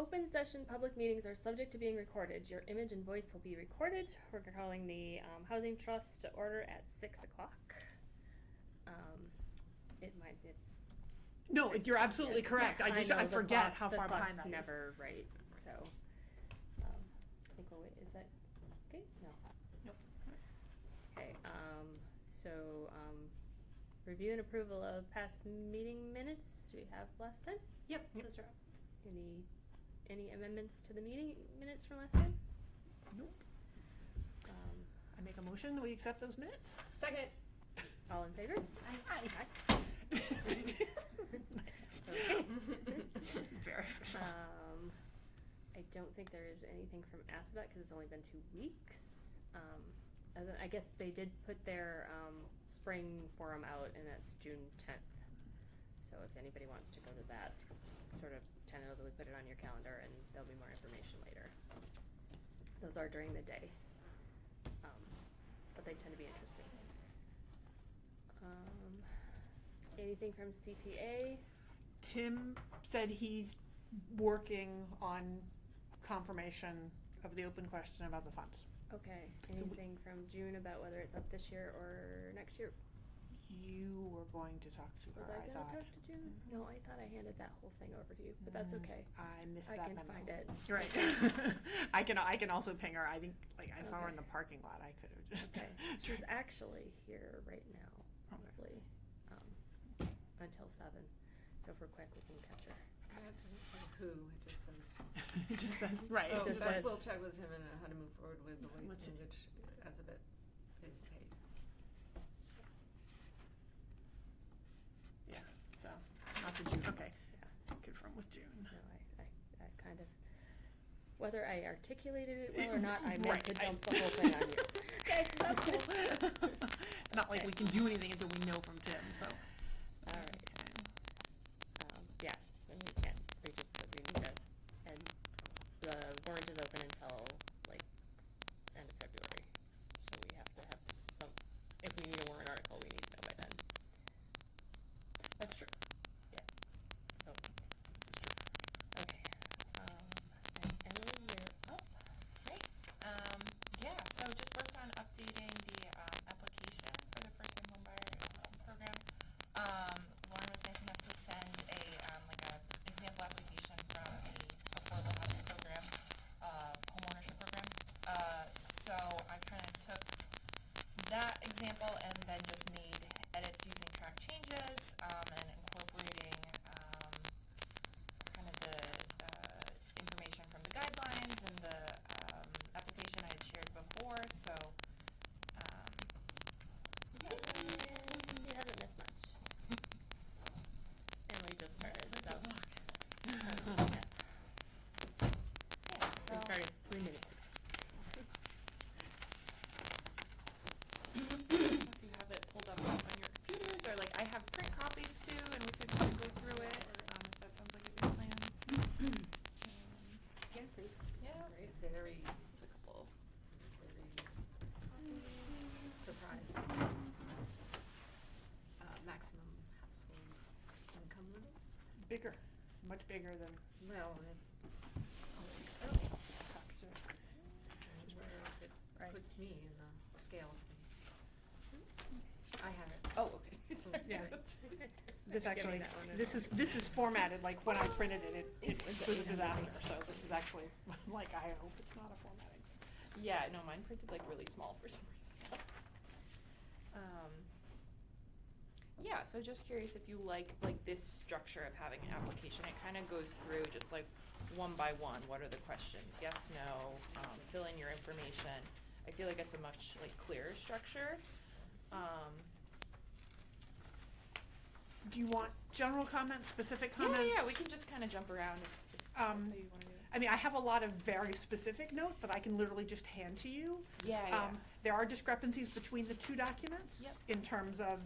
open session public meetings are subject to being recorded. Your image and voice will be recorded. We're calling the Housing Trust to order at 6 o'clock. It's. No, you're absolutely correct. I know, forget how far behind the that clock's is. never right, so. I think we'll wait, is that, okay? No. Nope. Okay, review and approval of past meeting minutes. Do we have last time's? Yep, those are up. Any amendments to the meeting minutes from last time? Nope. I make a motion that we accept those minutes. Second. All in favor? Aye. Nice. Okay. Very official. I don't think there is anything from ASABET because it's only been 2 weeks. I guess they did put their spring forum out, and that's June 10th. So if anybody wants to go to that, sort of tentatively put it on your calendar, and there'll be more information later. Those are during the day, but they tend to be interesting. Anything from CPA? Tim said he's working on confirmation of the open question about the funds. Okay. Anything from June about whether it's up this year or next year? You were going to talk to her, Was I thought. gonna talk to June? No, I thought I handed that whole thing over to you, but that's okay. I missed I that can memo. find it. Right. I can also ping her. I think I saw her in the Okay. parking lot. I could have just. Okay. She's actually here right now, Okay. probably, until 7. So if we're quick, we can catch her. That doesn't say who, it just says. It just says right. Oh, it just says- says, we'll check with him and how to move forward with the way What's in it? which as of it is paid. yeah. So not the June. Okay. Yeah. Confirm with June. No, I kind of, whether I articulated it well or not, I meant Right, to dump the whole thing on you. Okay, that's cool. Not like we can do anything until we know from Tim. So. All right. Yeah, then we can. We need to, and the warrant is open until like end of February. So we have to have some, if we need a warrant article, we need to know by then. That's true. Yeah. So, okay. And Emily, you're up. Great. Yeah, so just worked on updating the application for the first-time homebuyer assistance program. Lauren was nice enough to send a example application from the affordable housing program, homeownership program. So I kind of took that example and then just made edits using track changes and incorporating kind of the information from the guidelines and the application I had shared before. So You haven't missed much. Emily just started, so. Yeah. yeah, We so started 3 minutes ago. if you have it pulled up on your computers, or like I have print copies too, and we could kind of go through it if that sounds like a good plan. Yeah, please. Yeah. Great, very, There's a couple. very surprised. Maximum household income limits? Bigger, much bigger than. Well, where it Right. puts me in the scale of things. I have it. Oh, okay. Yeah. Great. This actually, Give me that one. this is formatted like when I printed it. It was a disaster. So this is actually like I hope it's not a formatting. Yeah, no, mine printed like really small for some reason. Yeah, so just curious if you like this structure of having an application. It kind of goes through just like one by one. What are the questions? Yes, no. Fill in your information. I feel like it's a much like clearer structure. Do you want general comments, specific comments? Yeah, we can just kind of jump around if that's how you want to do it. I mean, I have a lot of very specific notes that I can literally just hand to you. Yeah. There are discrepancies between the 2 documents. Yep. In terms of,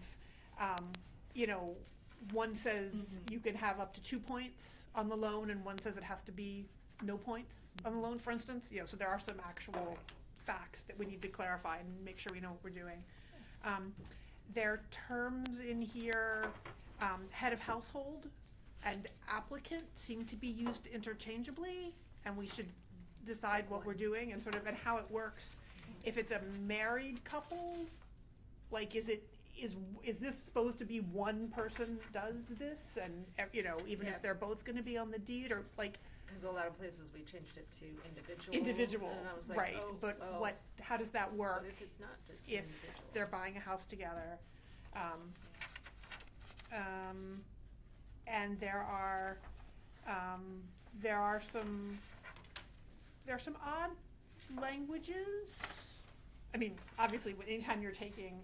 one says you can have up to 2 points on the loan, and one says it has to be no points on the loan, for instance. So there are some actual facts that we need to clarify and make sure we know what we're doing. There are terms in here, head of household and applicant seem to be used interchangeably, and we should decide what we're doing and sort of, and how it works. If it's a married couple, like, is this supposed to be one person does this, and, you know, even Yeah. if they're both gonna be on the deed, or like, Cause a lot of places we changed it to individual. individual, And I was like, right, oh, but well, how does that work? what if it's not just If individual? they're buying a house together? And there are some odd languages. I mean, obviously, anytime you're taking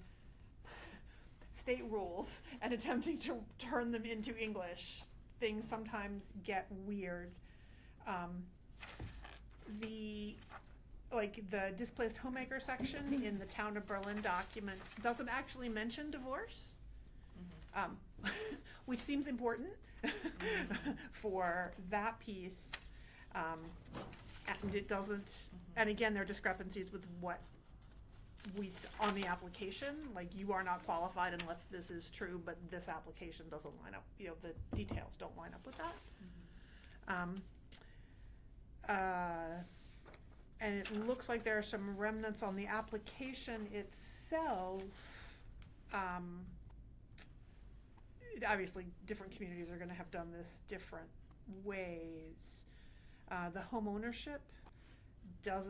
state rules and attempting to turn them into English, things sometimes get weird. The displaced homemaker section in the Town of Berlin document doesn't actually mention divorce, which seems important for that piece. And it doesn't, and again, there are discrepancies with what on the application, like, you are not qualified unless this is true, but this application doesn't line up, you know, the details don't line up with that. And it looks like there are some remnants on the application itself. Obviously, different communities are gonna have done this different ways. The home ownership does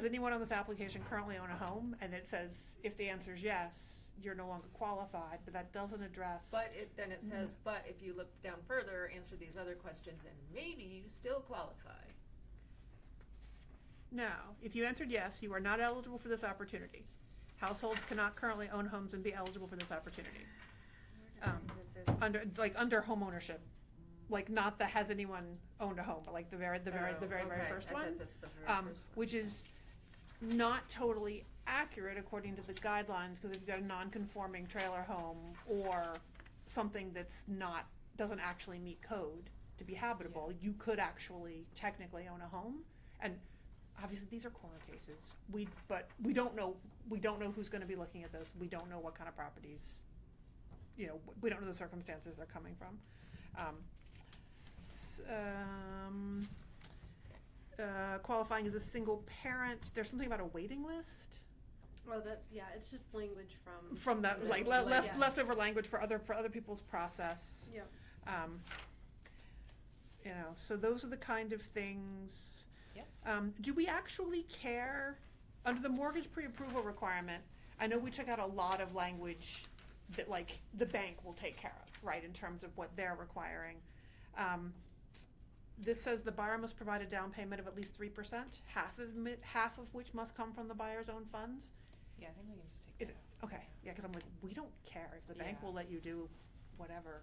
anyone on this application currently own a home? And it says, if the answer is yes, you're no longer qualified, but that doesn't address. But then it says, but if you look down further, answer these other questions, and maybe you still qualify. No, if you answered yes, you are not eligible for this opportunity. Households cannot currently own homes and be eligible for this opportunity. Under home ownership, like, not the has anyone owned a home, but like the very Okay. first I one. thought that's the very first one. Which is not totally accurate according to the guidelines, because if you've got a non-conforming trailer home or something that's doesn't actually meet code to be habitable, you could actually technically own a home. And obviously, these are corner cases. But we don't know who's gonna be looking at this. We don't know what kind of properties, you know, we don't know the circumstances they're coming from. Qualifying as a single parent, there's something about a waiting list Well, it's just language from. from that, The- like, yeah. leftover language for other people's process. Yep. You know, so those are the kind of things. Yep. Do we actually care, under the mortgage pre-approval requirement, I know we took out a lot of language that, like, the bank will take care of, right, in terms of what they're requiring. This says the buyer must provide a down payment of at least 3%, half of which must come from the buyer's own funds. Yeah, I think we can just take Is that. it, okay, yeah, cause I'm like, we don't care if the bank Yeah. will let you do whatever.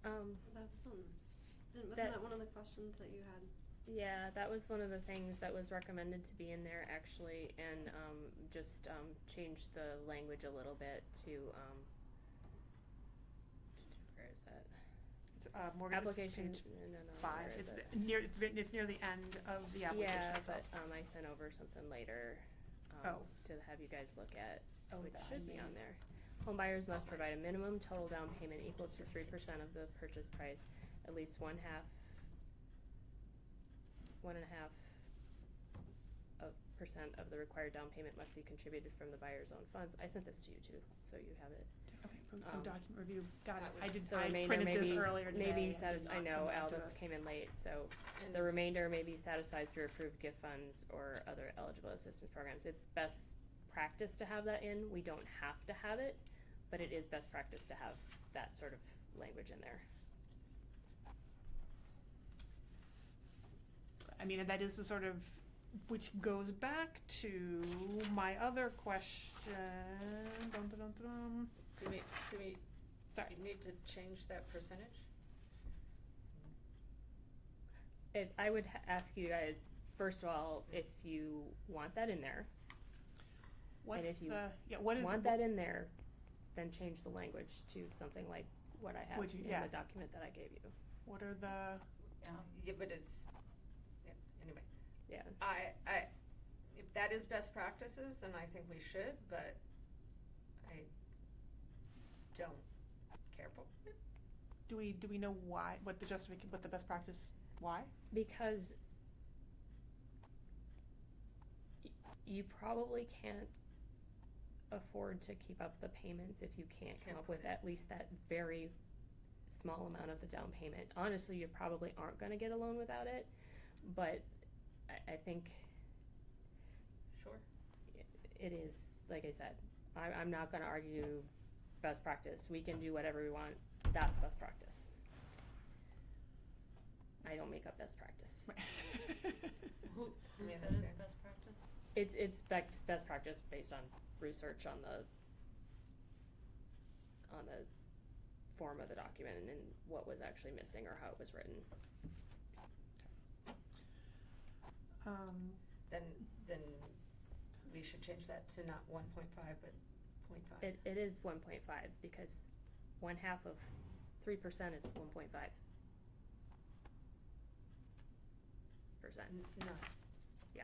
That wasn't That- that one of the questions that you had? Yeah, that was one of the things that was recommended to be in there, actually, and just change the language a little bit to where is that? It's, mortgage, Application, page no, 5, where is it's it? it's near the end of the application Yeah, itself. but I sent over something later Oh. to have you guys look at, Oh, which that should be I on there. Home buyers must provide a minimum total down payment equal to 3% of the purchase price, at least one and a half percent of the required down payment must be contributed from the buyer's own funds. I sent this to you too, so you have it. Okay, from Um, document review, got it. that I The remainder printed may this be, earlier today. may be and did I not know, come back Al, to this us. came in late, so And the remainder may be satisfied through approved gift funds or other eligible assistance programs. It's best practice to have that in. We don't have to have it, but it is best practice to have that sort of language in there. I mean, and that is the sort of, which goes back to my other question. Do we Sorry. need to change that percentage? I would ask you guys, first of all, if you want that in there. What's if you what is Want that in there, then change the language to something like what I have Would you- in yeah. the document that I gave you. what are the, Yeah, but it's, yeah, anyway. Yeah. If that is best practices, then I think we should, but I don't care for it. Do we know why, what the best practice, why? Because you probably can't afford to keep up the payments if you can't come Can't up with put it. at least that very small amount of the down payment. Honestly, you probably aren't gonna get a loan without it, but I think Sure. it is, like I said, I'm not gonna argue best practice. We can do whatever we want. That's best practice. I don't make up best practice. Who mean, said that's it's fair. best practice? It's best practice based on research on the form of the document and what was actually missing or how it was written. Then we should change that to not 1.5 but 0.5. It is 1.5 because 1/2 of 3% is 1.5%. No. Yeah.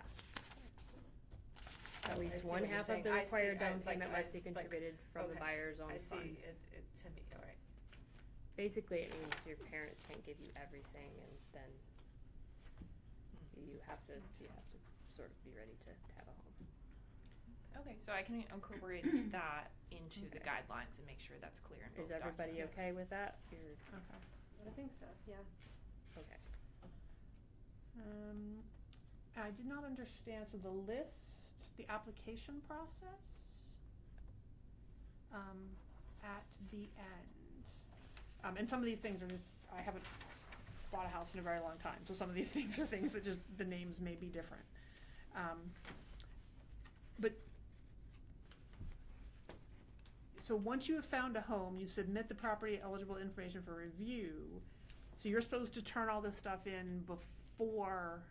I At least see what you're 1/2 of saying. the I see. required down like, payment must be like, contributed from the okay. buyer's own I funds. see, it to me, all right. Basically, it means your parents can't give you everything, and then you have to sort of be ready to have a home. Okay, so I can incorporate that into the Okay. guidelines and make sure that's clear in both Is everybody documents. okay with that? You're, Okay. I think so, yeah. okay. I did not understand, so the list, the application process, at the end. And some of these things are just, I haven't bought a house in a very long time, so some of these things are things that just, the names may be different. But, so once you have found a home, you submit the property eligible information for review. So you're supposed to turn all this stuff in before,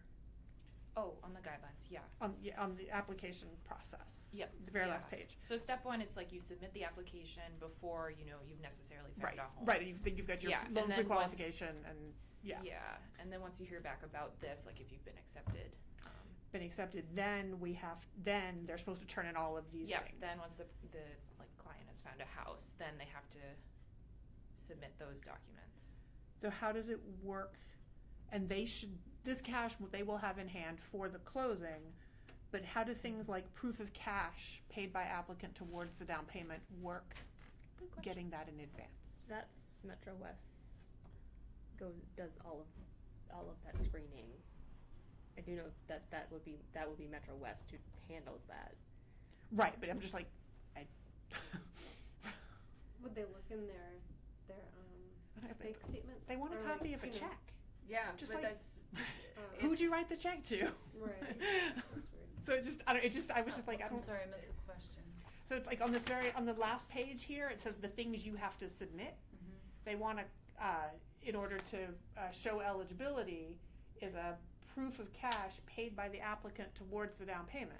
Oh, on the guidelines, yeah. on the application process. Yep, The very yeah. last page. So step one, it's like you submit the application before, you've necessarily found Right, a home. right, and you've got your Yeah, and loan then pre-qualification and, yeah, Yeah, and then once you hear back about this, like if you've been accepted, been accepted, then then they're supposed to turn in all of these yeah, things. then once the client has found a house, then they have to submit those documents. So how does it work? And this cash, they will have in hand for the closing, but how do things like proof of cash paid by applicant towards the down payment work, Good question. getting that in advance? That's Metro West does all of that screening. I do know that would be Metro West who handles that. Right, but I'm just like, Would they look in their bank statements? they want a Or, copy like, of a you know, check. Yeah, Just but like- that's, Who'd you it's- write the check to? Right, that's weird. So I was just like, I don't. I'm sorry, I missed the question. So it's like on the last page here, it says the things you have to submit. Mm-hmm. They want to, in order to show eligibility, is a proof of cash paid by the applicant towards the down payment.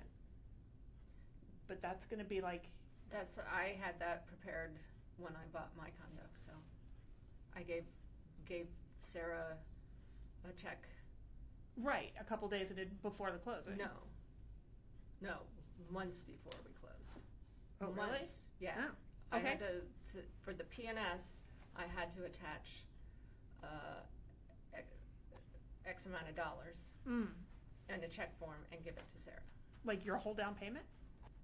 But that's gonna be like, I had that prepared when I bought my condo, so I gave Sarah a check. right, a couple days before the closing. No, months before we closed. Oh, really? Months, yeah. Oh, I okay. had to for the PNS, I had to attach, X amount of dollars Mm, and a check form and give it to Sarah. like your whole down payment?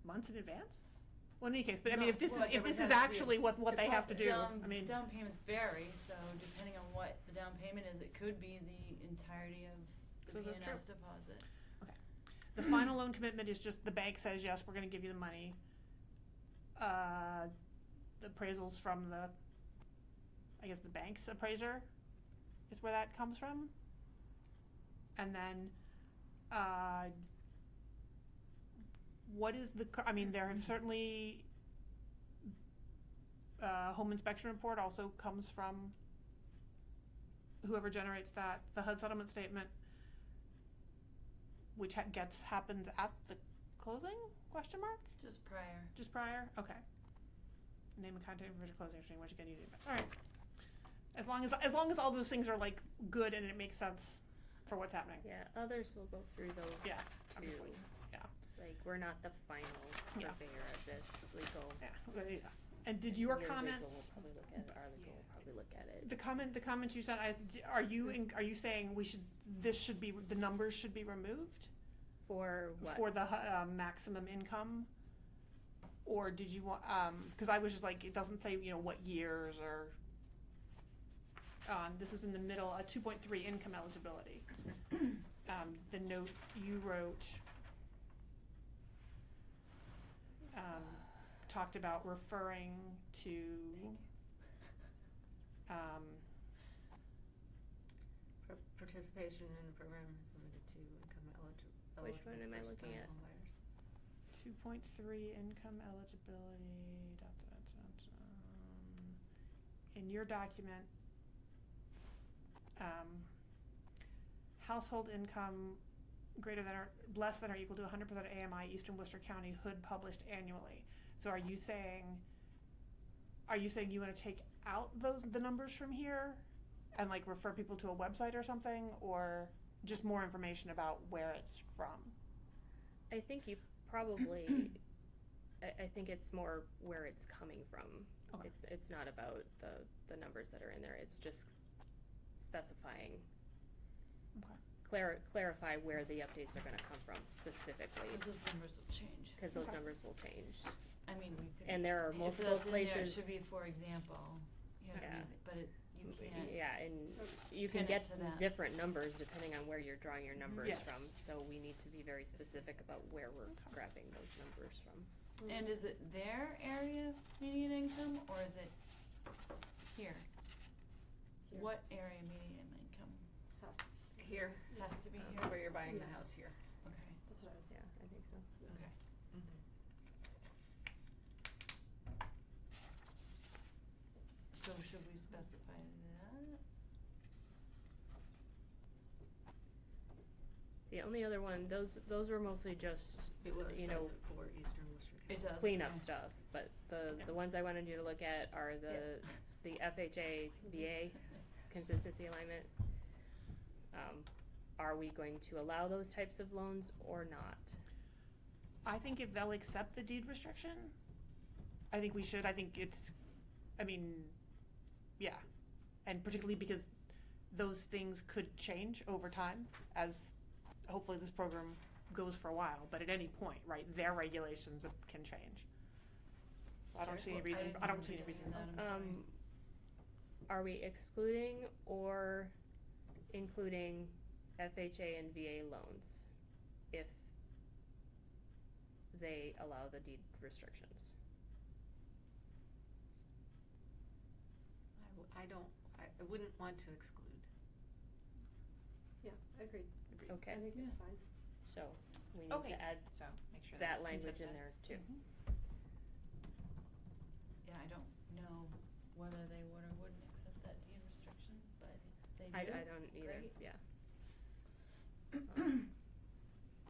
Months in advance? Well, in any case, but I mean, No, if this well, there is has to be a actually what they have to do, I mean, Down payments vary, so depending on what the down payment is, it could be the entirety of So the that's PNS deposit. the final loan commitment is just the bank says, yes, we're gonna give you the money. The appraisals from the bank's appraiser is where that comes from. And then, what is there have certainly, home inspection report also comes from whoever generates that, the HUD settlement statement, which happens at the closing, question mark? Just prior. Just prior? Okay. Name and contact information, closing screen, what you gonna need. Alright. As long as all those things are like good and it makes sense for what's happening. Yeah, others will go through those. Yeah, I'm too. just like, yeah. Like, we're not the final Yeah. purveyor of this legal. Yeah, well, yeah. And did your Your legal comments, will probably look at it, our legal will probably look at it. the comments you said, are you saying the numbers should be removed? For what? For the maximum income? Or did you want, cause I was just like, it doesn't say, what years or, this is in the middle, 2.3 income eligibility. The note you wrote, talked about referring to, Participation in the program is limited to income eligible. Which one am I looking at? Home buyers. 2.3 income eligibility, in your document, household income greater than or less than or equal to 100% of AMI Eastern Worcester County Hood published annually. So are you saying you want to take out the numbers from here and like refer people to a website or something, or just more information about where it's from? I think you probably, I think it's more where it's coming from. Okay. It's not about the numbers that are in there, it's just specifying, Okay. clarify where the updates are gonna come from specifically, Cause those numbers will change. cause those Okay. numbers will change. I mean, we could. And there are if multiple that's in there, places. It should be, for example, here's an Yeah. but you can't. Yeah, and you can pin it get to that. different numbers depending on where you're drawing your numbers Yes. from, so we need to be very specific about where we're grabbing those numbers from. And is it their area median income, or is it here? Here. What area median income Here, has to be here? where you're buying the Yeah. house here. Okay, That's what I Yeah, I think so. okay. So should we specify that? The only other one, those were mostly just, It was, you says know, it for Eastern Worcester County. It does. cleanup okay. stuff, but the ones I wanted you to look at are the FHA VA consistency alignment. Are we going to allow those types of loans or not? I think if they'll accept the deed restriction, I think we should. I think yeah. And particularly because those things could change over time as hopefully this program goes for a while, but at any point, right, their regulations can change. So I don't see any reason, I don't see any reason. that, I'm sorry. Are we excluding or including FHA and VA loans if they allow the deed restrictions? I wouldn't want to exclude. Yeah, agreed. Okay, I think that's fine. so we need Okay, to add so make sure that that's language in consistent. there too. Yeah, I don't know whether they would or wouldn't accept that deed restriction, but if they I do. don't either, great. yeah.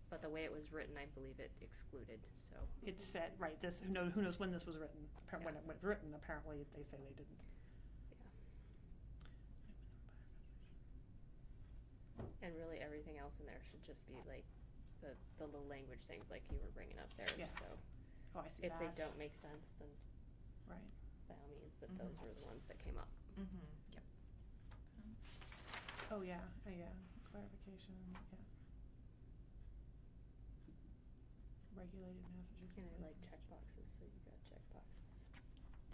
But the way it was written, I believe it excluded, so. It said, right, this, who knows when this was written. When Yeah. it was written, apparently they say they didn't. And really, everything else in there should just be like the little language things like you were bringing up there, Yeah. so. Oh, I see If that. they don't make sense, then Right. by all means, but those were the ones that came up. Yep. Oh, yeah, yeah, clarification, yeah. Regulated Massachusetts. And I like license. checkboxes, so you got checkboxes.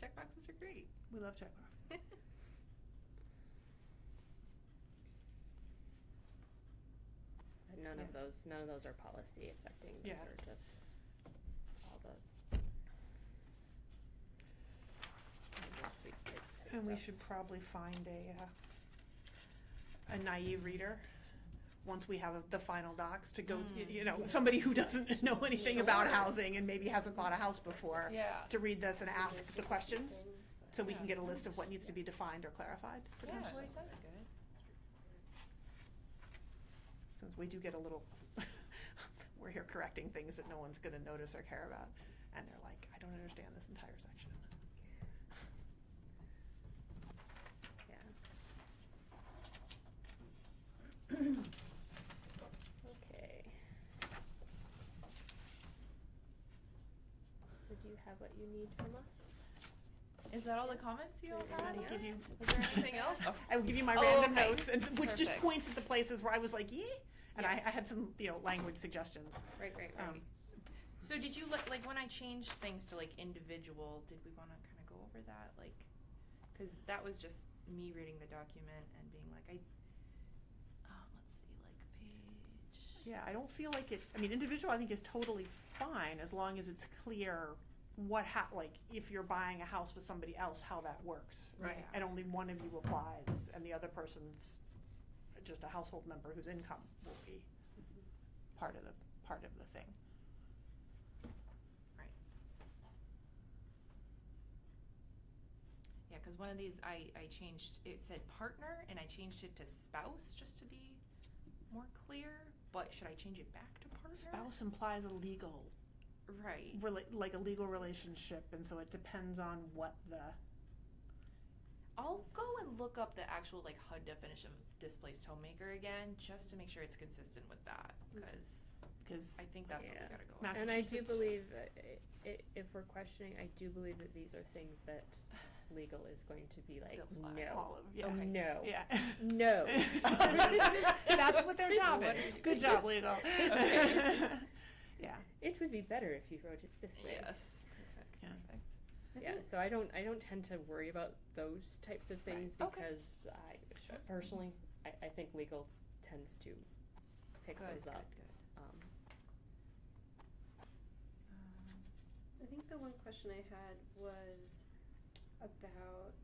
Checkboxes are great. We love checkboxes. And none of Yeah. those are policy affecting, those Yeah. are just all the. Sweepstakes type And we stuff. should probably find a naive reader, once we have the final docs to go, somebody who doesn't know anything about Sure. housing and maybe hasn't bought a house before, Yeah. to read this and ask the questions, Things, but- so we can get a list of what needs to be defined or clarified, Yeah, potentially. sounds good. Since we do get a little, we're here correcting things that no one's gonna notice or care about, and they're like, I don't understand this entire section. Yeah. Okay. So do you have what you need from us? Is that all the comments you all had? I'll give you, Was there anything else? Oh. I will give you my Oh, random okay. notes, and, which just Perfect. points at the places where I was like, yeah, and Yeah. I had some, language suggestions. Right, right, right. So did you like when I changed things to like individual? Did we want to kind of go over that, like, because that was just me reading the document and being like, let's see, like page. Yeah, I don't feel like it, individual I think is totally fine as long as it's clear what like, if you're buying a house with somebody else, how that works. Right. Yeah. And only one of you applies, and the other person's just a household member whose income will be part of the thing. Right. Yeah, because one of these I changed, it said partner and I changed it to spouse just to be more clear, but should I change it back to partner? Spouse implies a legal, Right. like a legal relationship, and so it depends on what the, I'll go and look up the actual like HUD definition of displaced homemaker again, just to make sure it's consistent with that, because I think that's what we Yeah. gotta go with. And I do Massachusetts. believe, if we're questioning, I do believe that these are things that legal is going to be like, They'll flag. no, all of, yeah. Okay. no, Yeah. no. That's what their job What is. is- Good job, legal. Okay. Yeah. It would be better if you wrote it this way. Yes. Perfect. Yeah. Perfect. Yeah, so I don't tend to worry about those types of things Right. Okay. because Sure. personally, I think legal tends to pick Good. those Good. up. Good. I think the one question I had was about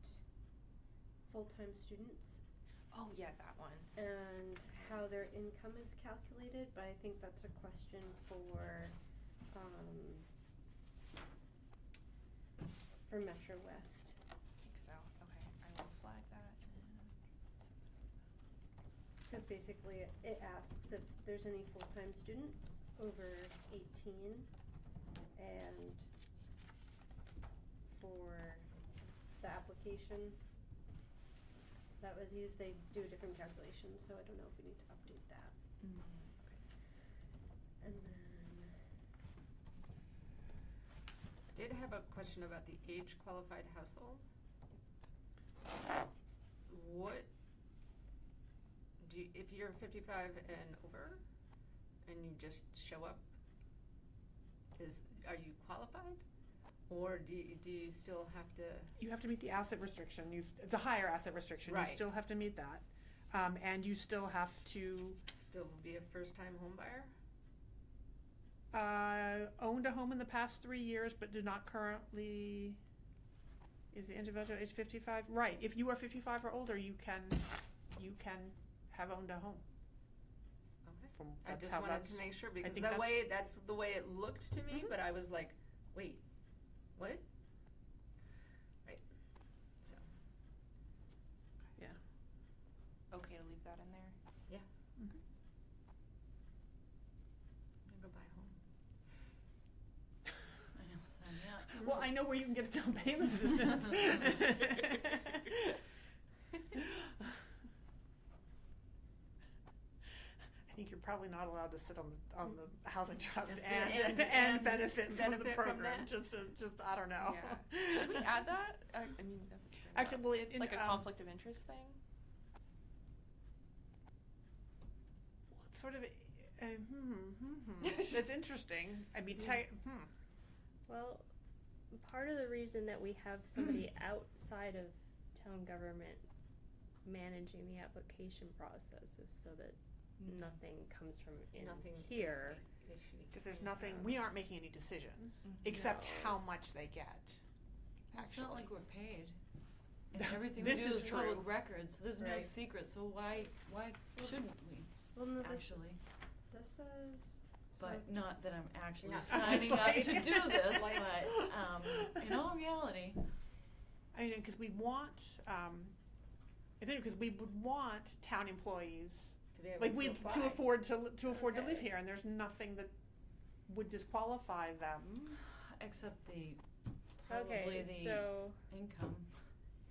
full-time students Oh yeah, that one. and how their income is calculated, but I think that's a question for Metro West. I think so. Okay, I will flag that. Cause basically it asks if there's any full-time students over 18 and for the application that was used, they do a different calculation, so I don't know if we need to update that. And then, I did have a question about the age qualified household. What if you're 55 and over and you just show up, are you qualified? Or do you still have to? You have to meet the asset restriction. It's a higher asset restriction. Right. You still have to meet that. And you still have to Still be a first-time home buyer? owned a home in the past 3 years, but do not currently. Is the individual age 55? Right. If you are 55 or older, you can have owned a home. Okay. I That's just how wanted that's- to make sure because think that's the way it looked to me, Mhm. but I was like, wait, what? Right. So. Yeah. Okay to leave that in there. I'm gonna go buy a home. I know, sign me up. Well, I know where you can get a down payment assistance. I think you're probably not allowed to sit on the housing trust Yes, and and benefit from the benefit from program. that. Just I don't know. Yeah. Should we add that? I mean, that's what you're Actually, well, in like a conflict of interest thing. it's sort of That's interesting. I mean, Well, part of the reason that we have somebody outside of town government managing the application process is so that nothing comes from in Nothing here. because there's nothing. We aren't making any decisions Mhm. except No. how much they get. It's Actually, not like we're paid. And everything This we do is is true. public record, so there's no Right. secret, so why shouldn't we, well, no, this actually? says, so, But not that I'm actually Not- signing up to do this, Like- but, in all reality, I mean, because we want. I think because we would want town employees. To be able Like to we apply. to afford to live Okay. here, and there's nothing that would disqualify them. except the, Okay, probably the so income.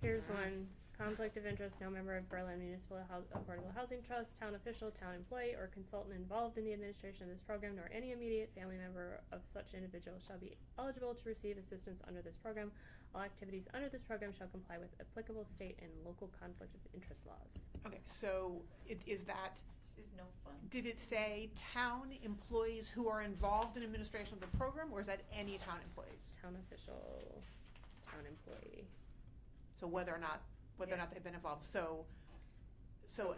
here's one conflict of interest, no member of Berlin Municipal Affordable Housing Trust, town official, town employee, or consultant involved in the administration of this program, nor any immediate family member of such individual shall be eligible to receive assistance under this program. All activities under this program shall comply with applicable state and local conflict of interest laws. Okay, so is that, Is no fun. did it say town employees who are involved in administration of the program, or is that any town employees? Town official, town employee. So whether or not they've been involved, so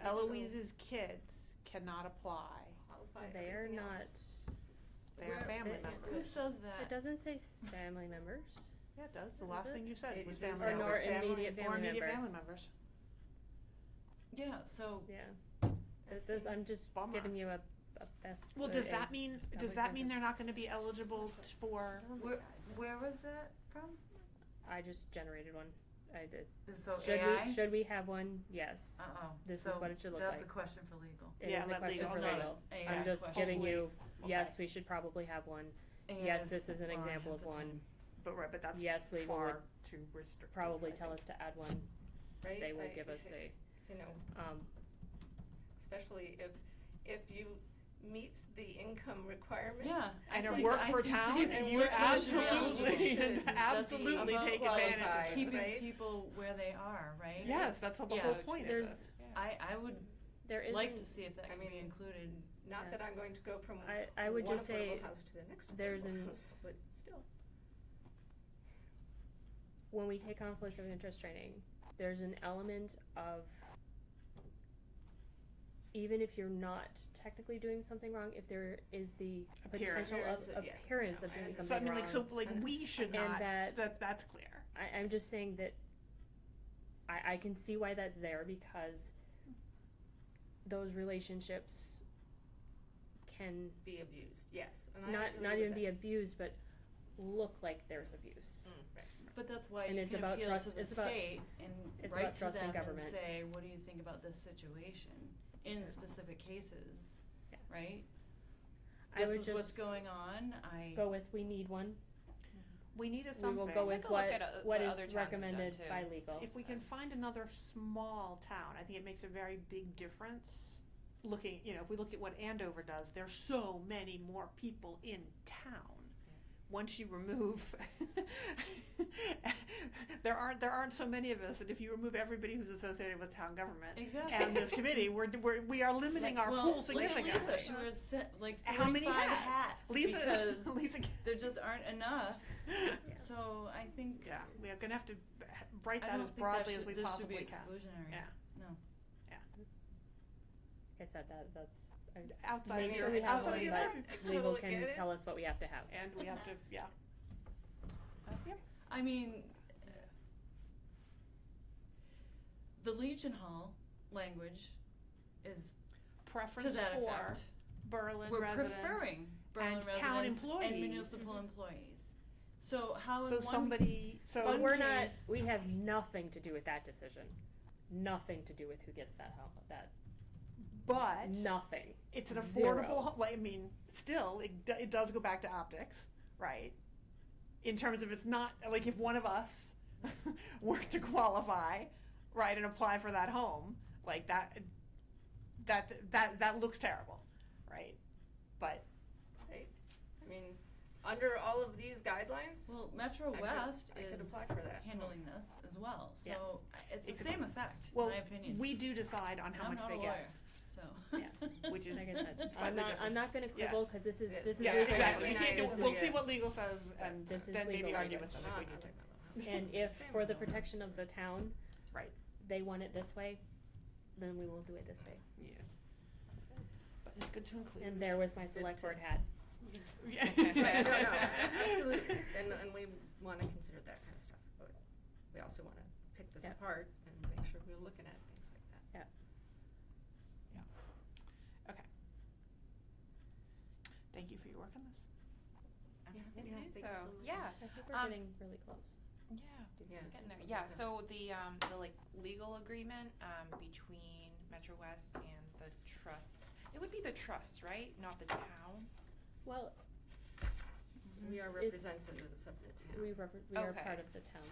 Eloise's kids cannot apply, Qualify They are everything not, else. they are Where- family Who Who members. says it that? doesn't say family members. Yeah, it does, the Does last it? thing you said It was says family or members. nor immediate Or family immediate member. family members. Yeah, so Yeah. That This is, I'm seems just bummer. giving you a best. Well, does that mean they're not gonna be eligible for, where was that from? I just generated one. I did. So Should AI? we, should we have one? Yes. Uh-oh. This is So what it should look That's like. a question for legal. It Yeah, is a let question legal for know. legal. AI I'm just question. giving you, yes, Okay. we should probably have one. AI Yes, this is an fine example at of the one. time. but that's Yes, legal far would too restrictive. Probably I tell think. us to add one. Right? They will I- give us a, You know, um, especially if you meets the income requirements. Yeah. I And a think- work I for think town, these and work you for town absolutely, should. absolutely That's take about advantage of qualified, it. Keeping right? people where they are, right? Yes, that's the Yeah. whole point of There's- this. Yeah. I would there isn't. like to see if that I could be mean, included. Not Yeah. that I'm going to go from I would one just say affordable house to the next there's affordable an- house, but still. When we take conflict of interest training, there's an element of, even if you're not technically doing something wrong, if there is the Appearance. potential of Appearance, yeah. appearance No, of I doing understand. So I something mean, wrong. like, so, like, we should And not, that- that's clear. I'm just saying that I can see why that's there, because those relationships can Be abused, yes, and I not agree not with even that. be abused, but look like there's abuse. But that's why And you it's can about appeal trust- to the it's about- state and it's write about to trust in them and government. say, what do you think about this situation in specific cases, Yeah. right? I This would is just what's going on, go with we need one. We need a We something. will go with Take a look what at, what what is other towns have done, recommended too. by legal. If we can find another small town, I think it makes a very big difference. Looking, if we look at what Andover does, there's so many more people in town. Once you remove, there aren't so many of us, and if you remove everybody who's associated with town government Exactly. and this committee, we are limiting our pool significantly. Like Lisa, she wears like How many 45 hats? because Lisa, there just aren't enough. Yeah. So I think yeah, we are gonna have to write I that don't as think broadly that as we this possibly should be can. exclusionary. Yeah. No. Like I said, that's Outside make of sure your- we have outside one, of your but purview. I legal totally can get it. tell us what we have to have. And we have to, yeah. Yep. I mean, the Legion Hall language is Preference to that for effect. Berlin We're residents. preferring Berlin and town residents employees. and municipal employees. So how So in one somebody, so. But we're not, case- we have nothing to do with that decision. Nothing to do with who gets that But nothing. it's an Zero. affordable, well, I mean, still, it does go back to optics, right? In terms of it's not, like if one of us were to qualify, right, and apply for that home, like that looks terrible, right? But, Right? I mean, under all of these guidelines, well, Metro I could- West I could is apply for that. handling this as well. So Yeah. it's It the could- same effect, well, in my opinion. we do decide on And how I'm much not they a get. lawyer, so. Yeah. Which is Like I said, slightly I'm different. not gonna Yeah. quibble, cause this is Yeah, legal exactly. I We mean, can't do, I- we'll this see is- what legal says, and This is then maybe legal argue language. with them if we need to. And if for the protection of the town, Right. they want it this way, then we will do it this way. Yes. But it's good to include. And there was my select board hat. Yeah. Right, no, absolutely, and we wanna consider that kind of stuff, but we also wanna pick this Yeah. apart and make sure we're looking at things like that. Okay. Thank you for your work on this. I'm Yeah. happy to Yeah, do thank you so. so much. Yeah. I think we're Um, getting really close. Yeah. Yeah. Getting there. Yeah. So the like legal agreement between Metro West and the trust. It would be the trust, right? Not the town. Well, We are It's- representatives of the town. we are Okay. part of the town.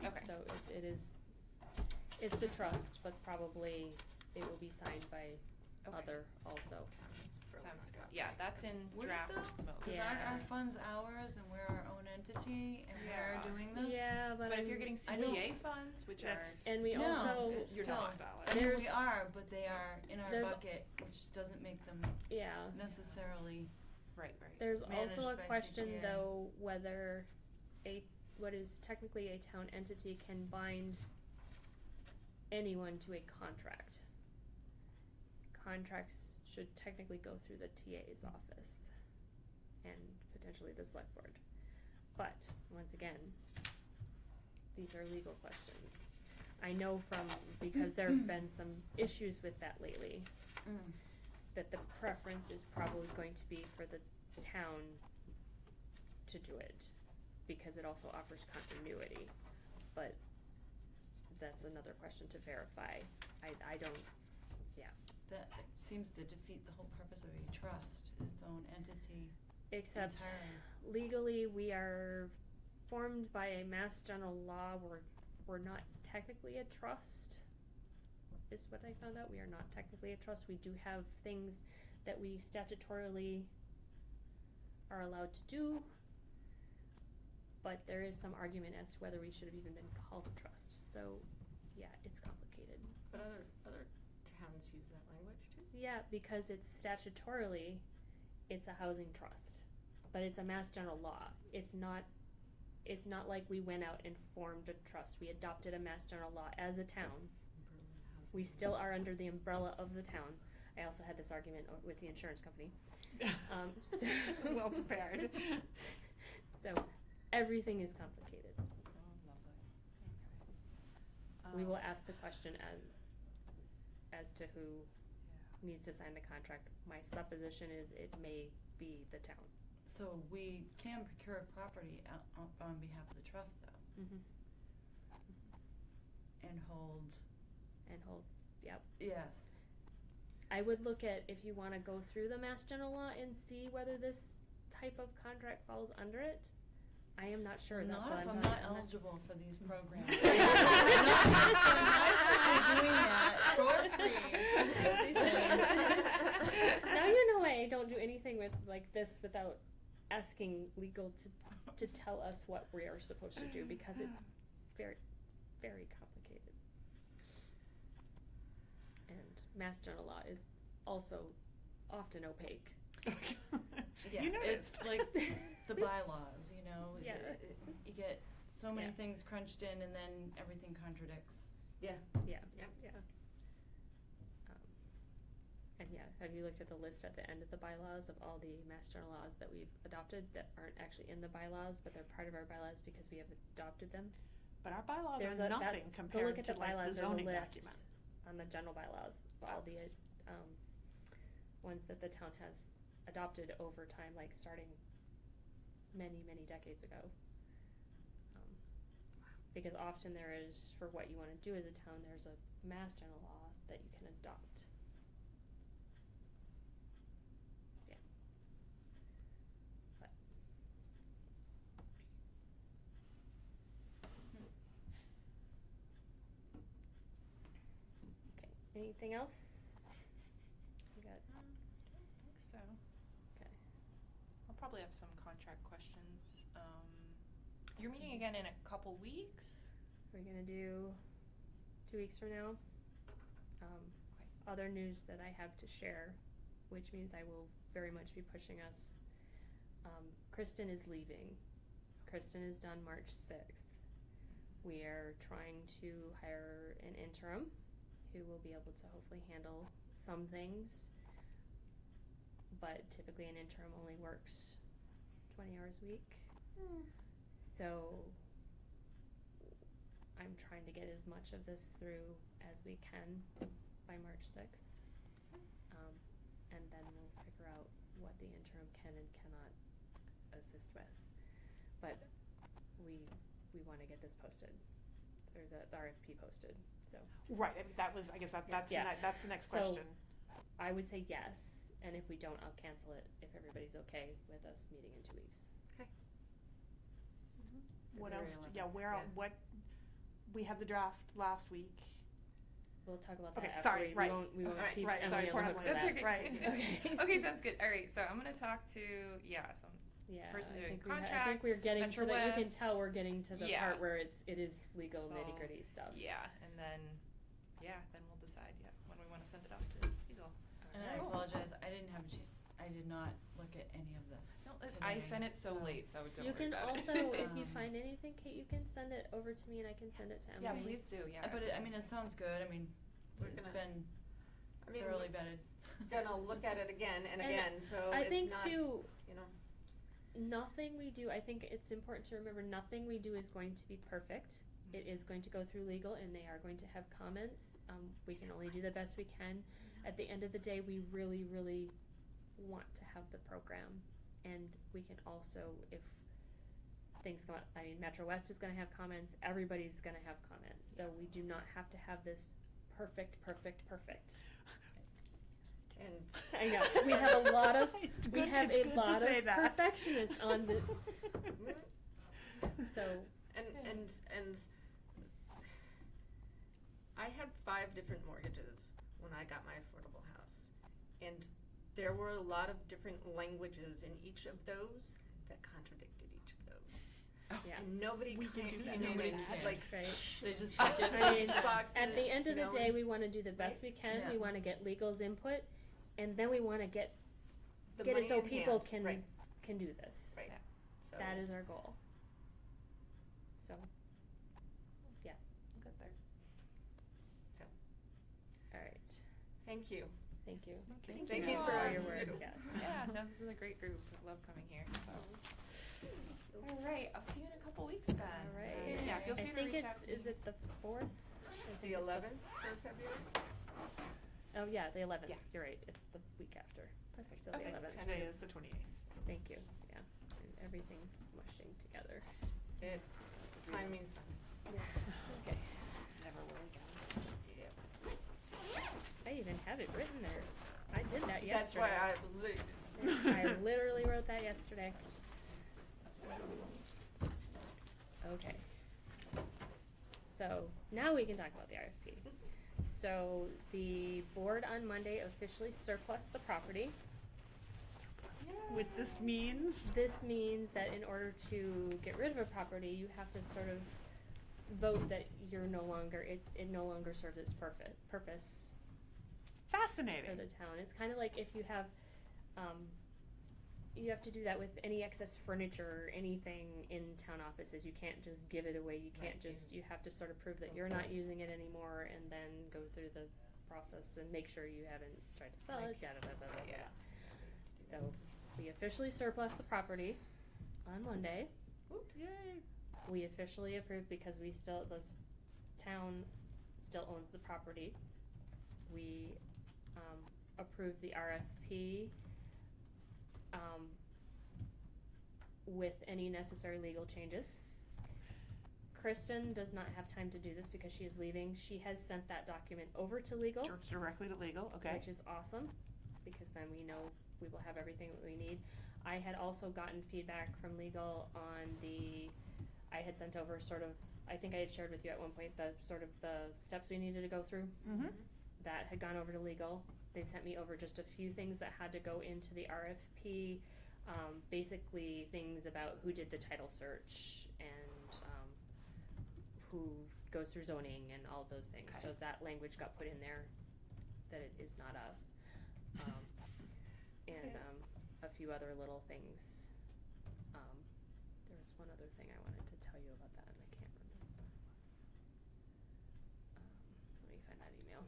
Okay. So it is, It's the trust, but probably it will be signed by Okay. other also. Sounds good. Yeah, that's in Would it draft though? mode. Cause Yeah. aren't our funds ours and we're our own entity and Yeah. we're doing this? Yeah, but, But if you're getting I don't- CPA funds, which are That's- and we No, also, it's You're still- not. I mean, There's- we are, but they are in our there's- bucket, which doesn't make them yeah, necessarily. right. there's managed also a by question CPA. though, whether what is technically a town entity can bind anyone to a contract. Contracts should technically go through the TA's office and potentially the select board. But, once again, these are legal questions. I know because there have been some issues with that lately, that the preference is probably going to be for the town to do it, because it also offers continuity. But that's another question to verify. I don't, That seems to defeat the whole purpose of a trust, its own entity except entirely. legally, we are formed by a mass general law. We're not technically a trust, is what I found out. We are not technically a trust. We do have things that we statutorily are allowed to do, but there is some argument as to whether we should have even been called a trust. So, yeah, it's complicated. But other towns use that language too. Yeah, because it's statutorily, it's a housing trust, but it's a mass general law. It's not like we went out and formed a trust. We adopted a mass general law as a town. Berlin housing. We still are under the umbrella of the town. I also had this argument with the insurance company. So Well prepared. So everything is complicated. Oh, lovely. Okay. We will ask the question as to who Yeah. needs to sign the contract. My supposition is it may be the town. So we can procure property on behalf of the trust though, Mm-hmm. and hold, Yep. yes. I would look at if you want to go through the Mass General Law and see whether this type of contract falls under it. I am not sure. That's Not what if I'm I'm telling not you. eligible for these programs. I'm not gonna spend my time doing that for free. Now you know I don't do anything with like this without asking legal to tell us what we are supposed to do, because it's very, very complicated. And Mass General Law is also often opaque. Yeah, You it's noticed. like the bylaws, you know, Yeah. you get so many Yeah. things crunched in and then everything contradicts. Yeah, Yep. yeah. And yeah, have you looked at the list at the end of the bylaws of all the Mass General laws that we've adopted that aren't actually in the bylaws, but they're part of our bylaws because we have adopted them? But our bylaws There's are that- nothing Go compared look at to the like bylaws, the there's a zoning list document. on the general bylaws, of all the, ones that the town has adopted over time, like starting many, many decades ago. Because often there is, for what you wanna do as a town, there's a Mass General law that you can adopt. Yeah. But. Okay, anything else? You got, I don't think so. okay. I'll probably have some contract questions. You're meeting again in a couple weeks? We're gonna do 2 weeks from now. Other news that I have to share, which means I will very much be pushing us. Kristen is leaving. Kristen is done March 6th. We are trying to hire an interim who will be able to hopefully handle some things. But typically an interim only works 20 hours a week. So I'm trying to get as much of this through as we can by March 6th. And then we'll figure out what the interim can and cannot assist with. But we wanna get this posted, or the RFP posted, so. Right, I mean, I guess that's Yeah. that's the next So- question. I would say yes, and if we don't, I'll cancel it if everybody's okay with us meeting in 2 weeks. What else, February yeah, 11th, where, yeah. what, we had the draft last week, we'll talk about that Okay, after. sorry, right. We won't Alright, keep right, Emily sorry, on poor the hook Emily. for That's that. okay. Right. Okay. Okay, sounds good. All right, so I'm gonna talk to some Yeah, person I doing think, contract. I think we're getting Metro to the, you can West. tell we're getting to the Yeah. part where it is legal So, nitty gritty stuff. Yeah, and then we'll decide when we want to send it off to legal. And I apologize, I didn't have a chance, I did not look at any of this No, I today, sent it so so- late, so don't You worry can about also, it. if you Um, find anything, Kate, you can send it over to me and I can send it to Yeah, Emily. please do. Yeah. But I mean, it sounds good, I mean, We're it's gonna- been I mean, thoroughly we're vetted. gonna look at it again and And again, so I it's think not, too, you know, nothing we do, I think it's important to remember, nothing we do is going to be perfect. It is going to go through legal and they are going to have comments. We can only do the best we can. At the end of the day, we really, really want to have the program. And we can also, if things come up, I mean, Metro West is gonna have comments, everybody's gonna have comments. So we do not have to have this perfect. and. I know, we have a lot of, It's we good- have it's a good to lot of say that. perfectionists on the, so, And I had 5 different mortgages when I got my affordable house. And there were a lot of different languages in each of those that contradicted each of those. yeah. And nobody We can came do that. in Nobody and can. like, Right. They just I checked it. I mean, boxes, At the end of you the know, day, we wanna do the best we can, we Yeah. wanna get legal's input, and then we wanna get the it money so in people hand. Right, can do this. right. Yeah. So, That is our goal. So, We'll get there. alright, thank you. thank you. Thank you you for for all your work, you. yes. Yeah, no, this is a great group. I love coming here. So. All right, I'll see you in a couple weeks then. Alright. Yeah, feel I free to think reach out it's, to me. is it the 4th? The 11th for February? Oh, yeah, the 11th, Yeah. you're right, it's the week after. Perfect. So the Okay. 11th. Today is the 28th. Thank you, yeah, and everything's mushing together. Timing's Okay, Never will again. yeah. I even have it written there, I did that That's yesterday. why I was I literally wrote that yesterday. Okay. So now we can talk about the RFP. So the board on Monday officially surplused the property. What this means, This means that in order to get rid of a property, you have to sort of vote that you're no longer, it no longer serves its purpose for fascinating. the town. It's kind of like if you have, you have to do that with any excess furniture or anything in town offices. You can't just give it away. You can't Right. just, you have to sort of prove that you're not using it anymore and then go through the process and make sure you haven't tried to sell it, Like, yada, yada, yada, yada. yeah. So we officially surplus the property on Monday. Yay. We officially approved because we still, the town still owns the property. We, approved the RFP, with any necessary legal changes. Kristen does not have time to do this because she is leaving. She has sent that document over to legal, Directly to legal, okay. which is awesome, because then we know we will have everything that we need. I had also gotten feedback from legal on I had sent over sort of, I think I had shared with you at one point, the sort of the steps we needed to go through. Mm-hmm. That had gone over to legal. They sent me over just a few things that had to go into the RFP, basically things about who did the title search and, who goes through zoning and all of those things. So Okay. that language got put in there, that it is not us. And, a few other little things. There was one other thing I wanted to tell you about that and I can't remember what it was. Let me find that email.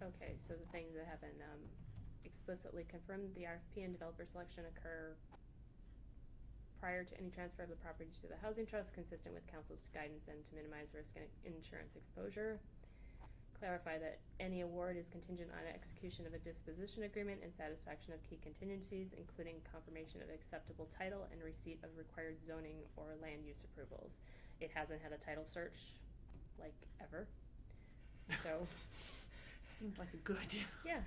Okay, so the things that have been explicitly confirmed, the RFP and developer selection occur prior to any transfer of the property to the housing trust, consistent with council's guidance and to minimize risk and insurance exposure. Clarify that any award is contingent on execution of a disposition agreement and satisfaction of key contingencies, including confirmation of acceptable title and receipt of required zoning or land use approvals. It hasn't had a title search, like, ever. So, Seems like a good. yeah.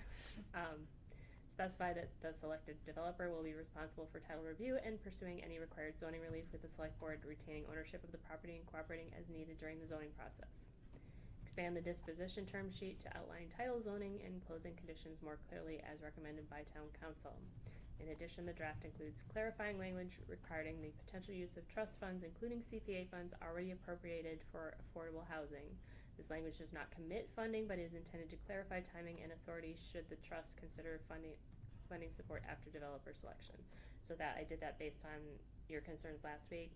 Specify that the selected developer will be responsible for title review and pursuing any required zoning relief, with the select board retaining ownership of the property and cooperating as needed during the zoning process. Expand the disposition term sheet to outline title, zoning, and closing conditions more clearly as recommended by town council. In addition, the draft includes clarifying language regarding the potential use of trust funds, including CPA funds already appropriated for affordable housing. This language does not commit funding, but is intended to clarify timing and authority should the trust consider funding support after developer selection. So that, I did that based on your concerns last week.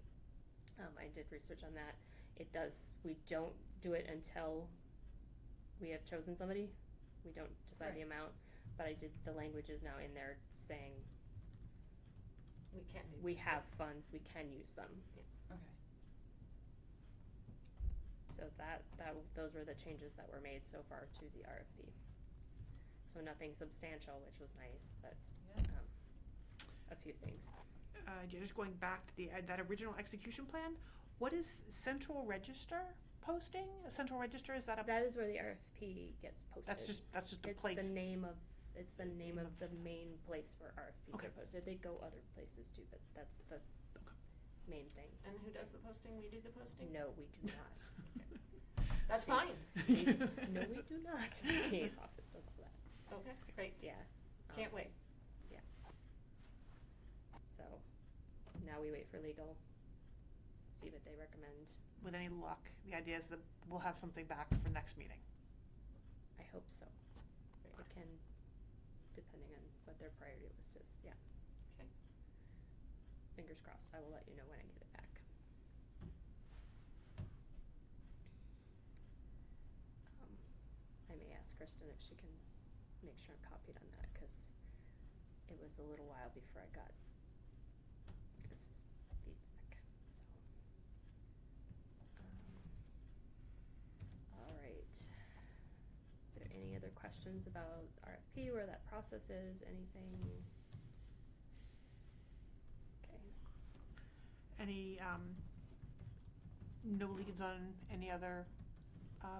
I did research on that. We don't do it until we have chosen somebody. We don't decide the amount, but the language is now in there saying We can do we this. have funds, we can use them. Okay. So those were the changes that were made so far to the RFP. So nothing substantial, which was nice, but, Yeah. a few things. Just going back to that original execution plan, what is central register posting? A central register, is that a, That is where the RFP gets posted. that's just a It's place? the name of the main place where RFPs Okay. are posted. They go other places too, but that's the main thing. And who does the posting? We do the posting? No, we do not. That's fine. No, we do not. The DA's office does all that. Okay, great. Yeah. Can't wait. So, now we wait for legal, see what they recommend. With any luck, the idea is that we'll have something back for next meeting. I hope so. It can, depending on what their priority list is, yeah. Okay. Fingers crossed, I will let you know when I get it back. I may ask Kristen if she can make sure I'm copied on that, cause it was a little while before I got this feedback, so. All right. Is there any other questions about RFP, where that process is, anything? Okay. Any, no leads on any other,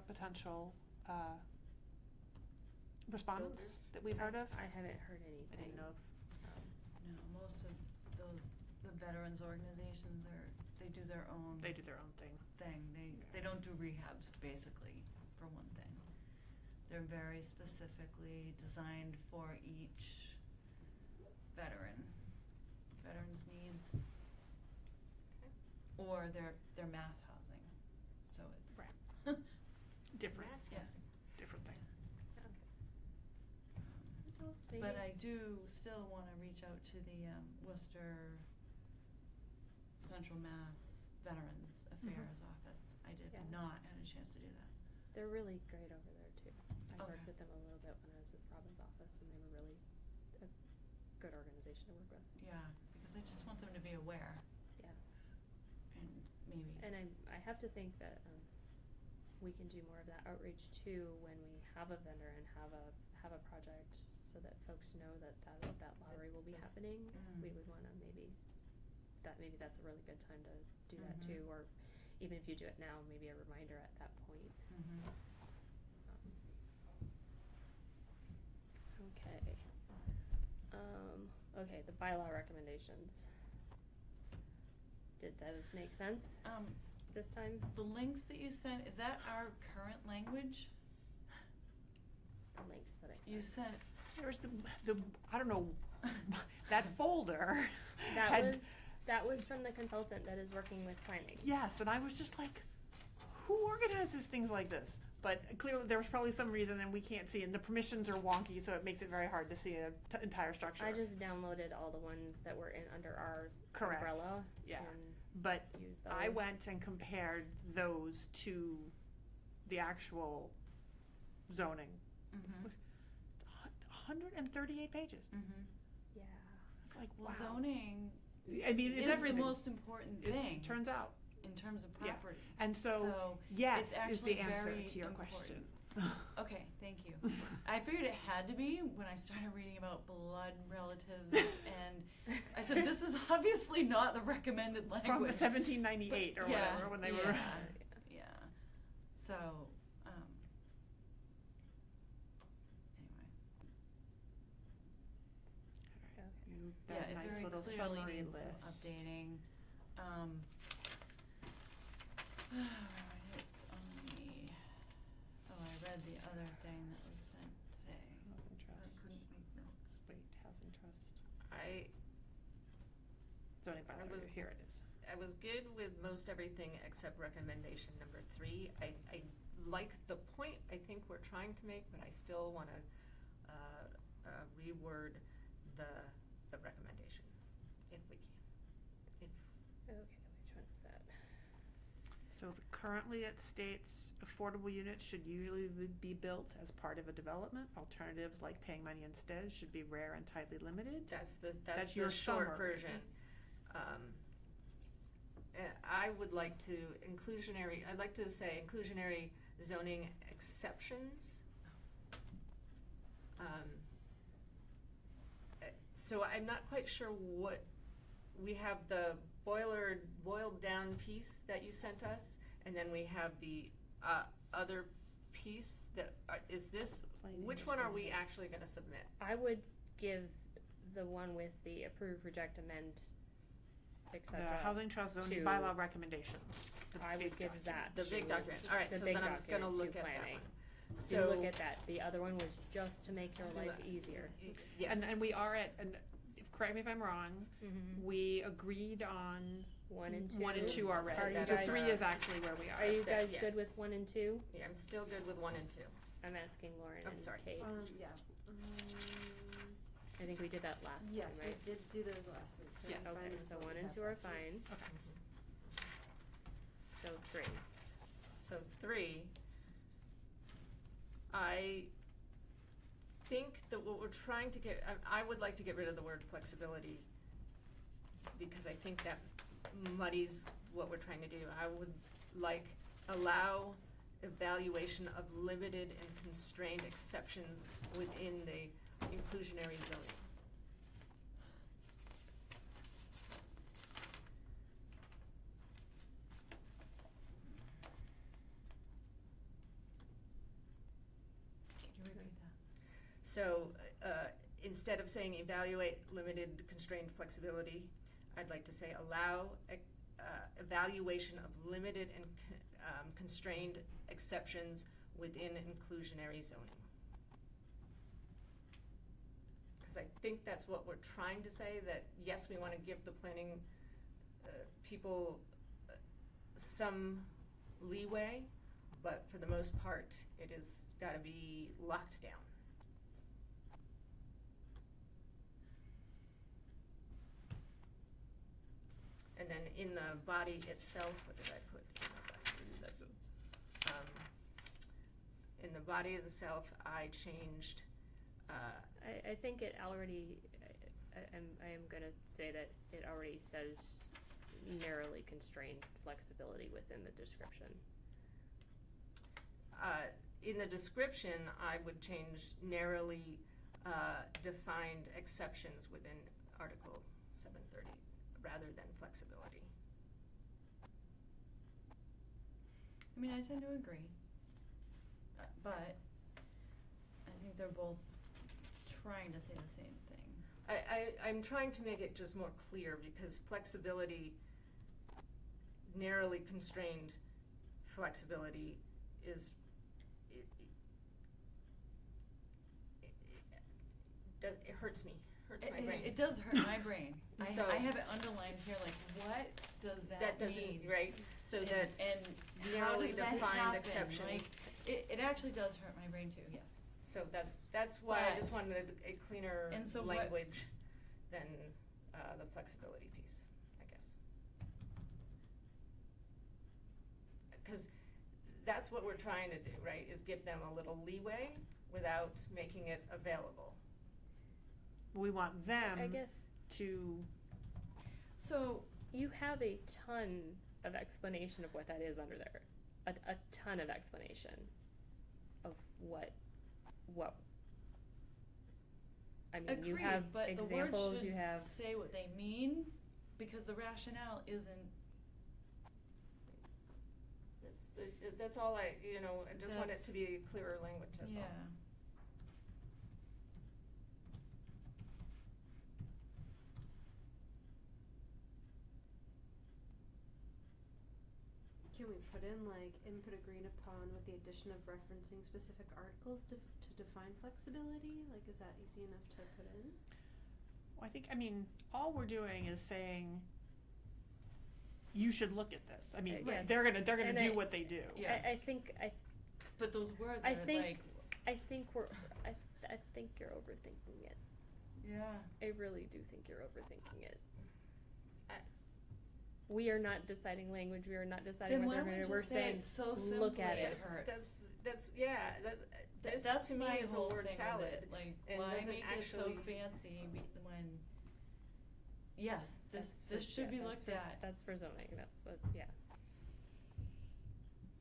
potential, respondents Builders? that we've heard of? I haven't heard I anything. didn't know if, No, most of the veterans organizations they do their own they do their own thing. thing. They don't do rehabs, basically, for one thing. They're very specifically designed for each veteran's needs. Or their mass housing, so it's. Right. Different, Mass Yeah. housing. different thing. What else, But maybe? I do still wanna reach out to the Worcester Central Mass Veterans Affairs office. I did Yeah. not had a chance to do that. They're really great over there too. I Okay. worked with them a little bit when I was with Robin's office, and they were really a good organization to work with. Yeah, because I just want them to be aware Yeah. and maybe. And I have to think that we can do more of that outreach too when we have a vendor and have a project, so that folks know that lottery will be happening. Mm. We would wanna maybe that's a really good time to do that Mhm. too, or even if you do it now, maybe a reminder at that point. Mhm. Okay. Okay, the bylaw recommendations. Did those make sense this time? The links that you sent, is that our current language? The links that I sent. You sent. There's the, I don't know, that folder. had- That was from the consultant that is working with planning. Yes, and I was just like, who organizes things like this? But clearly there was probably some reason and we can't see, and the permissions are wonky, so it makes it very hard to see an entire structure. I just downloaded all the ones that were under our Correct. umbrella Yeah. and But used those. I went and compared those to the actual zoning. Mm-hmm. 138 pages. Mm-hmm. Yeah. It's like, Well, wow. zoning I mean, it's is everything. the most important thing It turns out. in terms of Yeah. property. And so, So yes, it's is actually the answer very to your important. question. Okay, thank you. I figured it had to be when I started reading about blood relatives, and I said, this is obviously not the recommended language. From 1798 or Yeah, whatever, when they yeah, were. Yeah. So, anyway. You- Yeah, that it nice very little clearly summary needs list. some updating. It's on the, I read the other thing that was sent today. Housing I trust. couldn't make notes. Wait, housing trust. Zoning I bylaw, was- here it is. I was good with most everything except recommendation number 3. I like the point I think we're trying to make, but I still wanna, reword the recommendation, if we can. Okay, which one is that? So currently it states affordable units should usually be built as part of a development. Alternatives like paying money instead should be rare and tightly limited. That's That's the your short summary. version. I would like to I'd like to say inclusionary zoning exceptions. So I'm not quite sure what, we have the boiled down piece that you sent us, and then we have the, other piece that, is this, Plain which English one are version. we actually gonna submit? I would give the one with the approve, reject, amend, The etc. housing trust zoning to- bylaw recommendations. the I would big give document. that The big to- document, alright, the so big then I'm document gonna to look at that planning. one. You So, look at that. The other one was just to make your Do life that. easier. yes, And we are at, and correct me if I'm wrong, Mm-hmm. we agreed on 1 and 2. 1 and 2 Are already. you So guys- 3 is actually where we Are are. you guys Yeah. good with 1 and 2? yeah, I'm still good with 1 and 2. I'm asking Lauren I'm and sorry. Kate. Yeah. I think we did that last Yes, time, right? we did do those last week, so Yes. I'm fine Okay, with so what we 1 and had 2 are last week. fine. Okay. So 3. So 3, I think that what we're trying to get, I would like to get rid of the word flexibility, because I think that muddies what we're trying to do. I would like allow evaluation of limited and constrained exceptions within the inclusionary zoning. Can you repeat that? So, instead of saying evaluate limited constrained flexibility, I'd like to say allow evaluation of limited and constrained exceptions within inclusionary zoning. Because I think that's what we're trying to say, that yes, we want to give the planning people some leeway, but for the most part, it has got to be locked down. And then in the body itself, what did I put in the body? In the body itself, I changed, I think it already, I am gonna say that it already says narrowly constrained flexibility within the description. in the description, I would change narrowly defined exceptions within Article 730 rather than flexibility. I mean, I tend to agree, but I think they're both trying to say the same thing. I'm trying to make it just more clear, because flexibility, narrowly constrained flexibility is, it hurts me, hurts my brain. It does hurt my brain. So- I have it underlined here, like, what does that That doesn't, mean? right, so that And how narrowly does that defined happen? exceptions. Like, it actually does hurt my brain too, yes. So that's why I just But- wanted a cleaner And so what- language than the flexibility piece, I guess. Because that's what we're trying to do, right, is give them a little leeway without making it available. We want them I guess, to So, You have a ton of explanation of what that is under there. A ton of explanation of what, I mean, you agreed, have but the examples, words you should have, say what they mean, because the rationale isn't, That's all I just want it to be clearer language, that's yeah. all. Can we put in like input agreed upon with the addition of referencing specific articles to define flexibility? Like, is that easy enough to put in? Well, I think, I mean, all we're doing is saying, you should look at this. I mean, Yes. they're gonna And do I- what they do. Yeah. I think, But those words I are think- like, I think I think you're overthinking it. yeah. I really do think you're overthinking it. I- We are not deciding language, we are not deciding Then what why they're don't we gonna, we're just say saying, it so look simply at it it. hurts? That's this That's to me my is a whole word thing salad. with it. Like, and why doesn't make it so actually- fancy when, yes, this That's should yeah, be that's looked for- at. That's for zoning, that's what, yeah.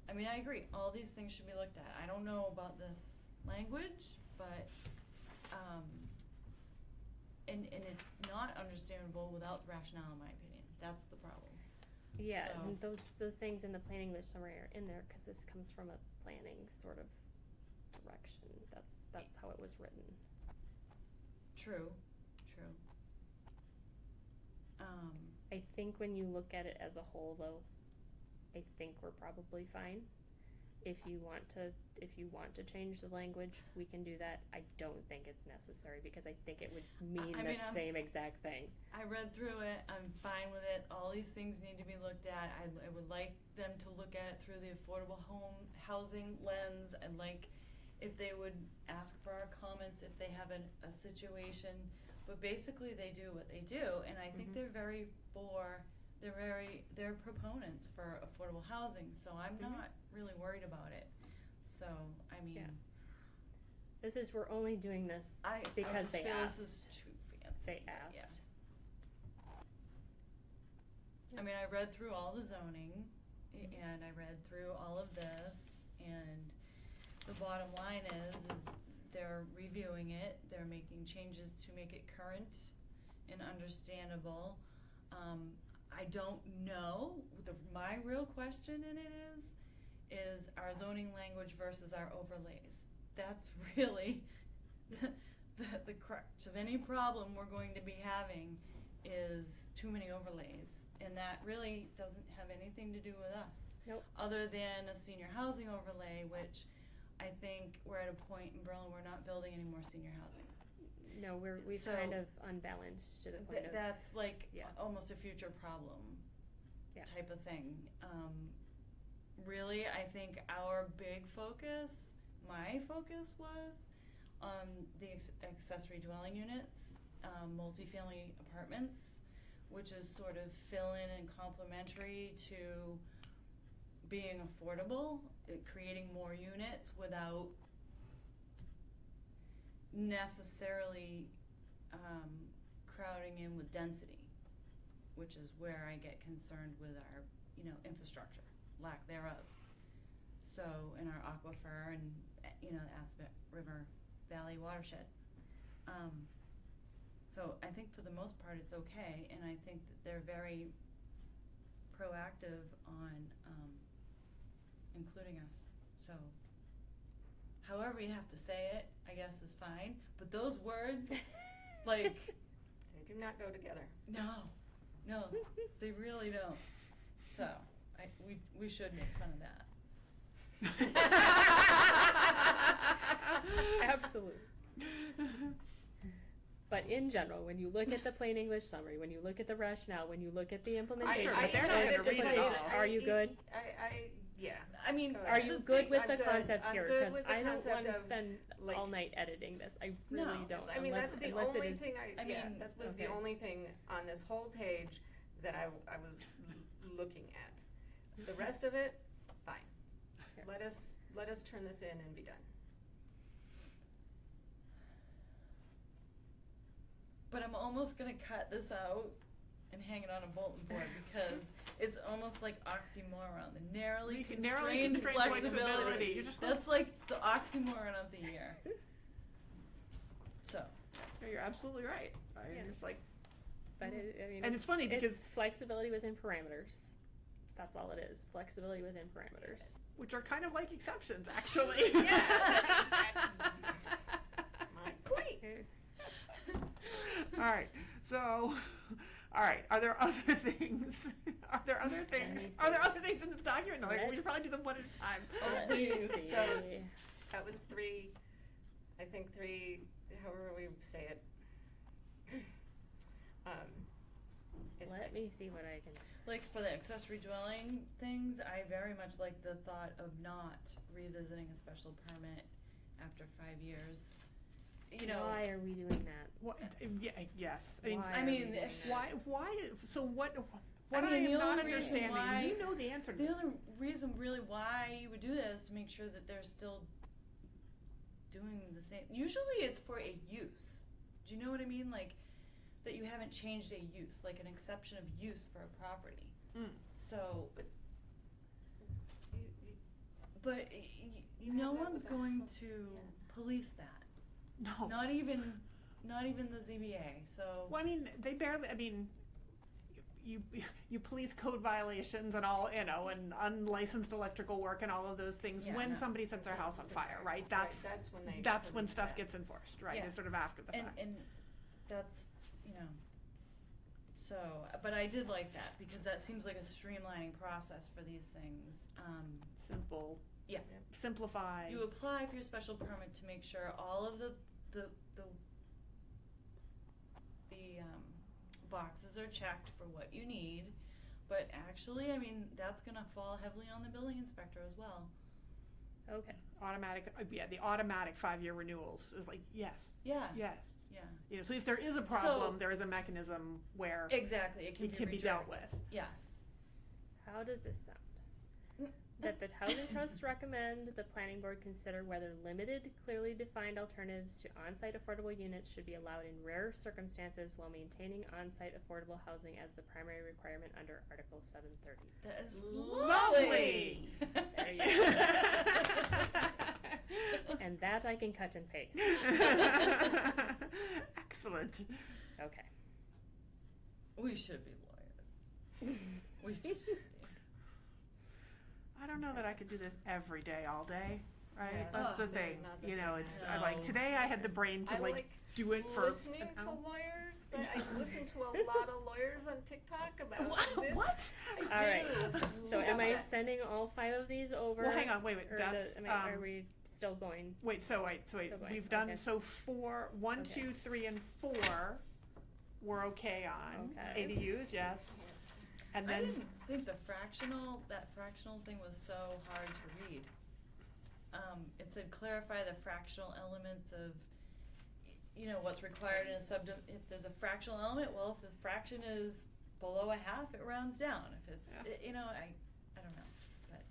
I mean, I agree, all these things should be looked at. I don't know about this language, but, and it's not understandable without the rationale, in my opinion. That's the problem. Yeah, So- and those things in the plain English summary are in there, cause this comes from a planning sort of direction, that's how it was written. True. I think when you look at it as a whole though, I think we're probably fine. If you want to change the language, we can do that. I don't think it's necessary because I think it would mean I the mean, I'm- same exact thing. I read through it, I'm fine with it, all these things need to be looked at, I would like them to look at it through the affordable home housing lens, and like if they would ask for our comments if they have a situation, but basically they do what they do, and I think Mhm. they're proponents for affordable housing, so I'm Mhm. not really worried about it, so, I mean, Yeah. We're only doing this I because just they feel asked. this is too fancy. They but asked. yeah. I mean, I read through all the zoning, and I read through all of this, and the bottom line is they're reviewing it, they're making changes to make it current and understandable. I don't know, my real question in it is our zoning language versus our overlays. That's really the crux of any problem we're going to be having is too many overlays, and that really doesn't have anything to do with us. Nope. Other than a senior housing overlay, which I think we're at a point in Berlin, we're not building any more senior housing. No, we've So- kind of unbalanced to the point of, That's like Yeah. almost a future problem Yeah. type of thing. Really, I think our big focus, my focus was on the accessory dwelling units, multifamily apartments, which is sort of fill-in and complementary to being affordable, creating more units without necessarily crowding in with density, which is where I get concerned with our, infrastructure, lack thereof. So, in our aquifer and, the Aspet River Valley watershed. So I think for the most part it's okay, and I think that they're very proactive on, including us, so. However you have to say it, I guess is fine, but those words, like, They do not go together. no, they really don't. So, we should make fun of that. Absolutely. But in general, when you look at the plain English summary, when you look at the rationale, when you look at the implementation, but they're not gonna read it all. Are you good? Yeah. I mean, Go Are ahead. you good with I'm the good. concept I'm here? good Cause with the I don't concept wanna of, spend like- all night editing this. I really No. don't. I mean, unless, that's the unless it only is, thing I mean, that was the okay. only thing on this whole page that I was looking at. The rest of it, fine. Yeah. Let us turn this in and be done. but I'm almost gonna cut this out and hang it on a bulletin board because it's almost like oxymoron. The narrowly Narrowly constrained constrained flexibility. flexibility. You're just like- That's like the oxymoron of the year. So, No, you're absolutely right. Yeah. It's like, But I mean, and it's funny because it's flexibility within parameters. That's all it is. Flexibility within parameters. which are kind of like exceptions, actually. My point. All right. So, all right. Are there other things? Are there other things? me Are there see. other things in this document? No, like, we Let- should probably do them one at a time. Oh, Let me please. see. So, that was three, however we say it. Is Let right. me see what I can. like for the accessory dwelling things, I very much like the thought of not revisiting a special permit after 5 years. You know, Why are we doing that? What, yeah, yes. I mean, Why I are we mean, doing that? why? So what? I What mean, I the am not only reason understanding. why- You know the answer to the this. only reason really why you would do this is to make sure that they're still doing the same. Usually it's for a use. Do you know what I mean? Like that you haven't changed a use, like an exception of use for a property. Mm. So, You but You no have that one's with a going house, to yeah. police that. No. Not even the ZBA. So Well, I mean, they barely. I mean, you police code violations and all, you know, and unlicensed electrical work and all of those things Yeah, when no. somebody sets their house on fire, right? That's when they that's when police stuff that. gets enforced, right? Yeah. It's sort of after the and fact. and that's so. But I did like that because that seems like a streamlining process for these things. Simple. Yeah. Simplify. You apply for your special permit to make sure all of the boxes are checked for what you need, but actually, I mean, that's gonna fall heavily on the building inspector as well. Okay. automatic. Yeah, the automatic 5-year renewals is like yes, Yeah. yes. Yeah. You know, so if there is a problem, So- there is a mechanism where Exactly. It it can be dealt with. Yes. How does this sound? That the Housing Trust recommend the planning board consider whether limited, clearly defined alternatives to on-site affordable units should be allowed in rare circumstances while maintaining on-site affordable housing as the primary requirement under Article 730. That is Lovely. And that I can cut and paste. Excellent. Okay. We should be lawyers. We just should be. I don't know that I could do this every day, all day. Right? Yeah, That's the this is thing. not the You know, thing. it's I like No. today I had the brain to I like do it for listening an to hour. lawyers. I listen to a lot of lawyers on TikTok about this. What? I All right. do. So am I Yeah. sending all 5 of these over? Well, hang on, wait. Or That's are we still going? So wait. Still going, We've done okay. so 1, Okay. 2, 3, and 4. We're okay on Okay. ADUs, yes. And I then didn't think that fractional thing was so hard to read. It said clarify the fractional elements of, what's required in a if there's a fractional element, well, if the fraction is below a half, it rounds down. If it's, Yeah. I don't know, but.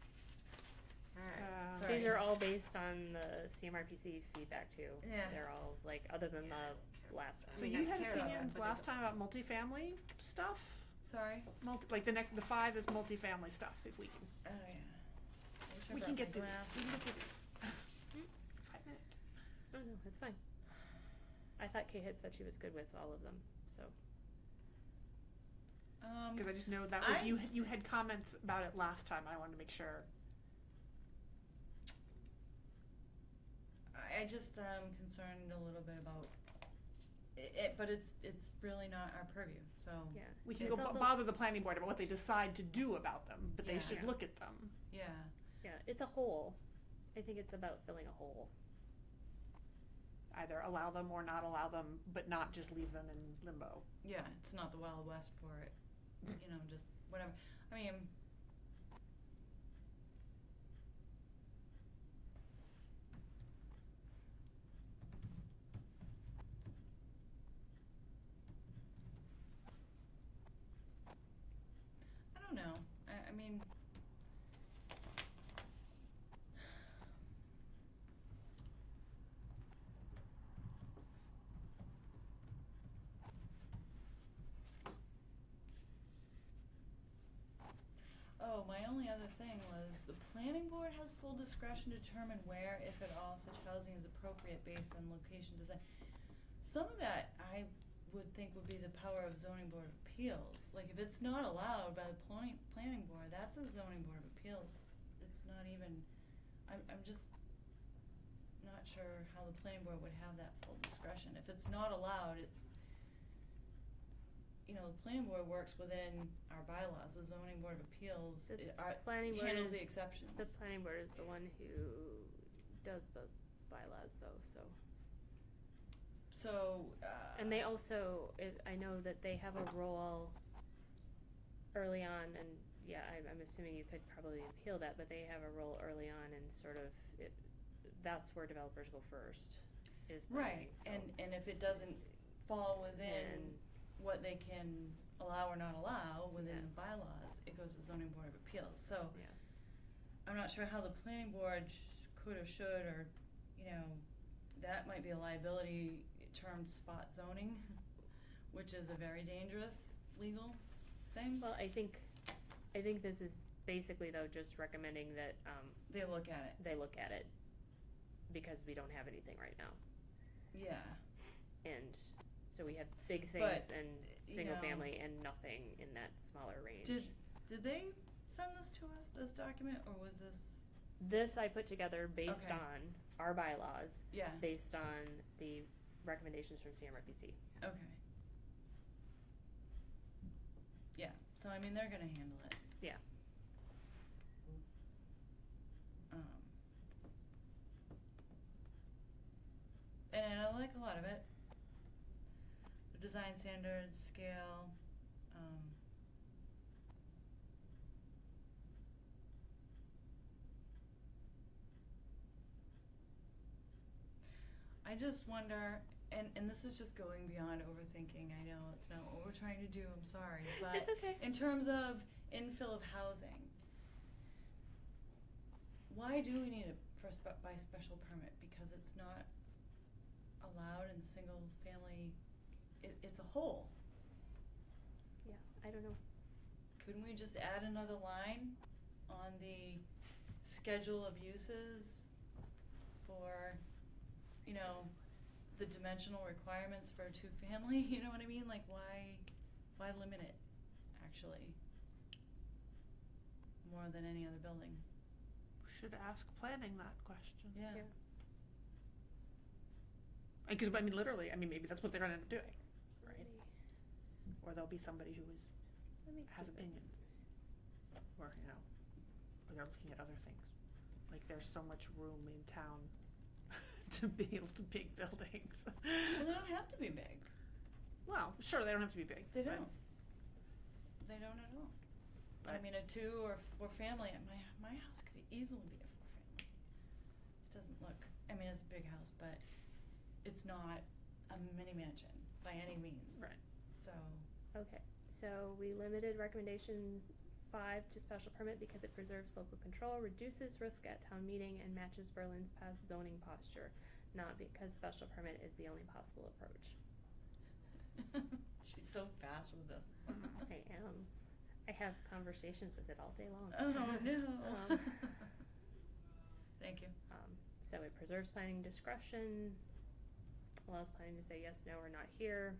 Alright. Sorry. These are all based on the CMRPC feedback too. Yeah. They're all like other than Yeah, I the don't care. last one. so I mean, you I had care about that, opinions but I last don't- time about multifamily stuff. Sorry? Like the 5 is multifamily stuff. If we can, Oh, yeah. I wish I we brought can my get through. glasses. We can get through this. 5 minutes. Oh no, that's fine. I thought Kate had said she was good with all of them, so. Because I just know that was I- you had comments about it last time. I wanted to make sure. I just am concerned a little bit about it, but it's really not our purview, so. Yeah. We can It's go also- bother the planning board about what they decide to do about them, but they Yeah. should Yeah. look at them. Yeah. Yeah, it's a hole. I think it's about filling a hole. Either allow them or not allow them, but not just leave them in limbo. Yeah, it's not the Wild West for it, just whatever. I mean, I don't know. I mean, Oh, my only other thing was the planning board has full discretion to determine where, if at all, such housing is appropriate based on location design. Some of that I would think would be the power of zoning board of appeals. Like if it's not allowed by the planning board, that's a zoning board of appeals. It's not even, I'm just not sure how the planning board would have that full discretion. If it's not allowed, it's, you know, the planning board works within our bylaws. The zoning board of appeals The planning board handles is- the exceptions. The planning board is the one who does the bylaws though, so. So, And they also, I know that they have a role early on, and yeah, I'm assuming you could probably appeal that, but they have a role early on and sort of, that's where developers go first, is planning, right, so. and if it doesn't fall within And- what they can allow or not allow within Yeah. the bylaws, it goes to zoning board of appeals. So, Yeah. I'm not sure how the planning board could or should, or, you know, that might be a liability termed spot zoning, which is a very dangerous legal thing. Well, I think this is basically though just recommending that, They look at it, they look at it, because we don't have anything right now. yeah. And so we have big things But, and you single know, family and nothing in that smaller range. Did they send this to us, this document, or was this, This I put together based Okay. on our bylaws, yeah, based on the recommendations from CMRPC. okay. Yeah, so I mean, they're gonna handle it. Yeah. And I like a lot of it. The design standards, scale, I just wonder, and this is just going beyond overthinking, I know it's not what we're trying to do, I'm sorry, but It's okay. in terms of infill of housing, why do we need it by special permit? Because it's not allowed in single family, it's a whole. Yeah, I don't know. Couldn't we just add another line on the schedule of uses for, you know, the dimensional requirements for a two-family, you know what I mean? Like, why limit it, actually, more than any other building? Should ask planning that question. Yeah. Yeah. Because, I mean, literally, I mean, maybe that's what they're gonna end up doing, right? Let me- Or there'll be somebody who let me has keep it. opinions. Or, you know, or they're looking at other things. Like, there's so much room in town to build big buildings. Well, they don't have to be big. Well, sure, they don't have to be big. They but- don't. They don't at all. I But- mean, a 2 or 4 family, my house could easily be a 4 family. It doesn't look, I mean, it's a big house, but it's not a mini mansion by any means. Right. So, Okay, so we limited recommendations 5 to special permit because it preserves local control, reduces risk at town meeting, and matches Berlin's past zoning posture, not because special permit is the only possible approach. she's so fast with this. I am. I have conversations with it all day long. Oh, no. Thank you. So it preserves planning discretion, allows planning to say yes, no, or not here.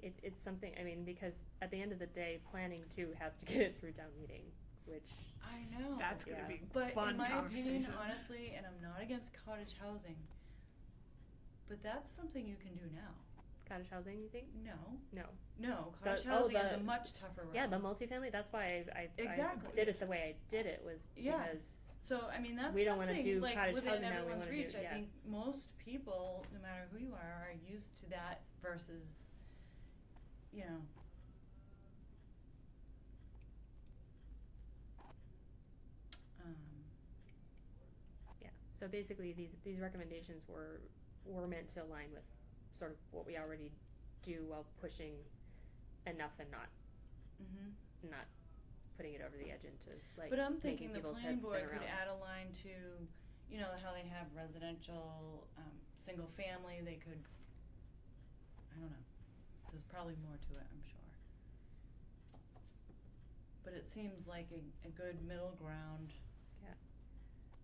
It's something, I mean, because at the end of the day, planning too has to get it through town meeting, which, I know. That's gonna Yeah. be But fun in my opinion, conversation. honestly, and I'm not against cottage housing, but that's something you can do now. cottage housing, you think? No, No. cottage The- housing is the- a much tougher road. Yeah, the multifamily, that's why I Exactly. did it the way I did it, was Yeah. because, So, I mean, that's We don't wanna something, do like, cottage within housing now, we everyone's wanna do- reach. I yeah. think most people, no matter who you are used to that versus, you know. yeah. So basically, these recommendations were meant to align with sort of what we already do while pushing enough and not putting it over the edge into, like, But I'm making thinking the people's planning heads board spin could around. add a line to, you know, how they have residential, single family, they could, I don't know, there's probably more to it, I'm sure. but it seems like a good middle ground.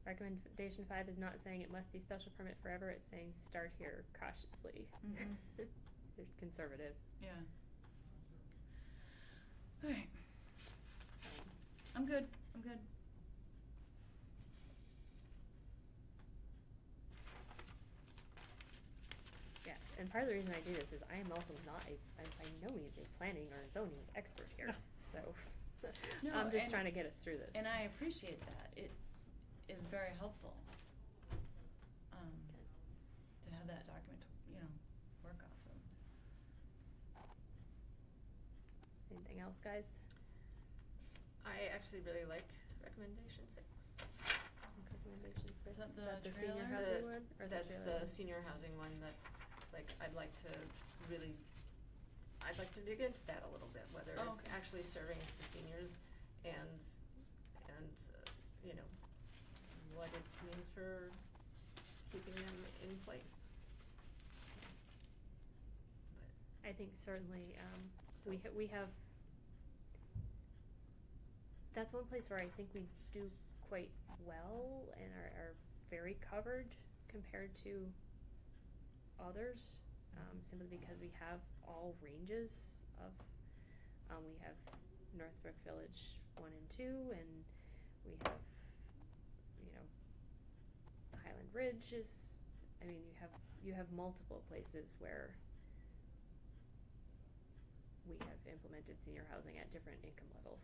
Recommendation 5 is not saying it must be special permit forever, it's saying start here cautiously. Mhm. They're conservative. Yeah. Alright. I'm good. Yeah, and part of the reason I do this is I am also not I'm by no means a planning or zoning expert here, so No, I'm just and- trying to get us through this. And I appreciate that. It is very helpful. To have that document, work off of. Anything else, guys? I actually really like recommendation 6. Recommendation 6? Is that the senior trailer? housing one? Or That's trailer the one? senior housing one that, like, I'd like to dig into that a little bit, whether Oh, it's okay. actually serving the seniors and, what it means for keeping them in place. I think certainly, So- we have, that's one place where I think we do quite well and are very covered compared to others, simply because we have all ranges of, we have Northbrook Village 1 and 2, and we have, Highland Ridge is, you have multiple places where we have implemented senior housing at different income levels.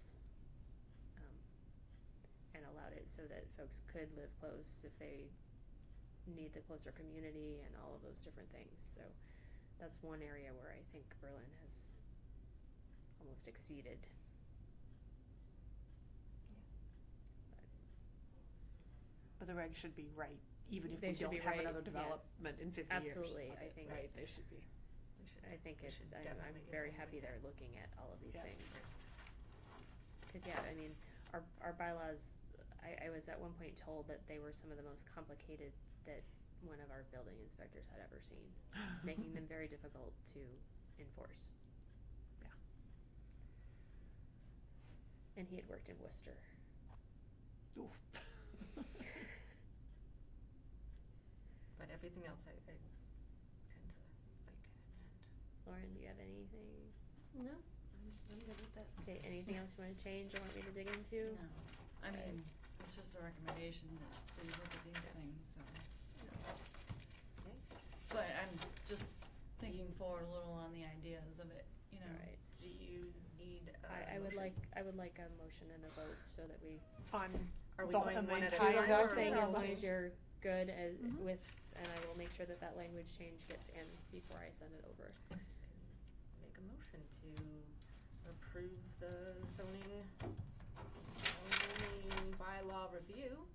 And allowed it so that folks could live close if they need the closer community and all of those different things. So that's one area where I think Berlin has almost exceeded. But the regs should be right, even if They we should don't be have right, another yeah. development in 50 years. Absolutely, of I it, think- Right, they should be. We should- I think we it, should I'm definitely very evaluate happy they're that. looking at all of these Yes. things. Cause yeah, our bylaws, I was at one point told that they were some of the most complicated that one of our building inspectors had ever seen, making them very difficult to enforce. Yeah. And he had worked in Worcester. Oof. But everything else I tend to like, and Lauren, do you have anything? No, I'm good with that. Okay, anything else you wanna change or want me to dig into? No, I mean, it's just a recommendation that please look at these things, so. Okay. But I'm just thinking forward a little on the ideas of it, Alright, do you need a I would motion? like a motion and a vote so that we On Are we the- going on the one at a entire time, or thing, are as we long going- as you're good as, Mhm. with, and I will make sure that that language change gets in before I send it over. Make a motion to approve the zoning bylaw review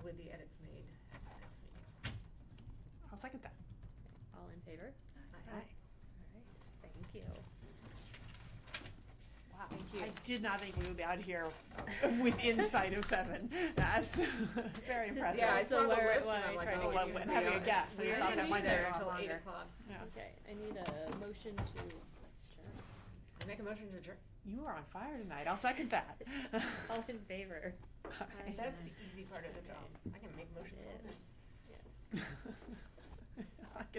with the edits made at tonight's meeting. I'll second that. All in favor? Aye. Alright. Alright, thank you. Wow. Thank you. I did not think we would be out here with insight of 7. That's very This is- impressive. Yeah, I So saw the where- list why and I'm like, try to oh, get it's you- gonna having be a on- guess, it's- we we're thought not that gonna might be there take a until lot 8 longer. o'clock. Yeah. Okay, I need a motion to adjourn. I make a motion to adjourn. You are on fire tonight. I'll second that. All in favor? Aye. That's the easy part of the job. I can make motions all Yes, day. yes. I can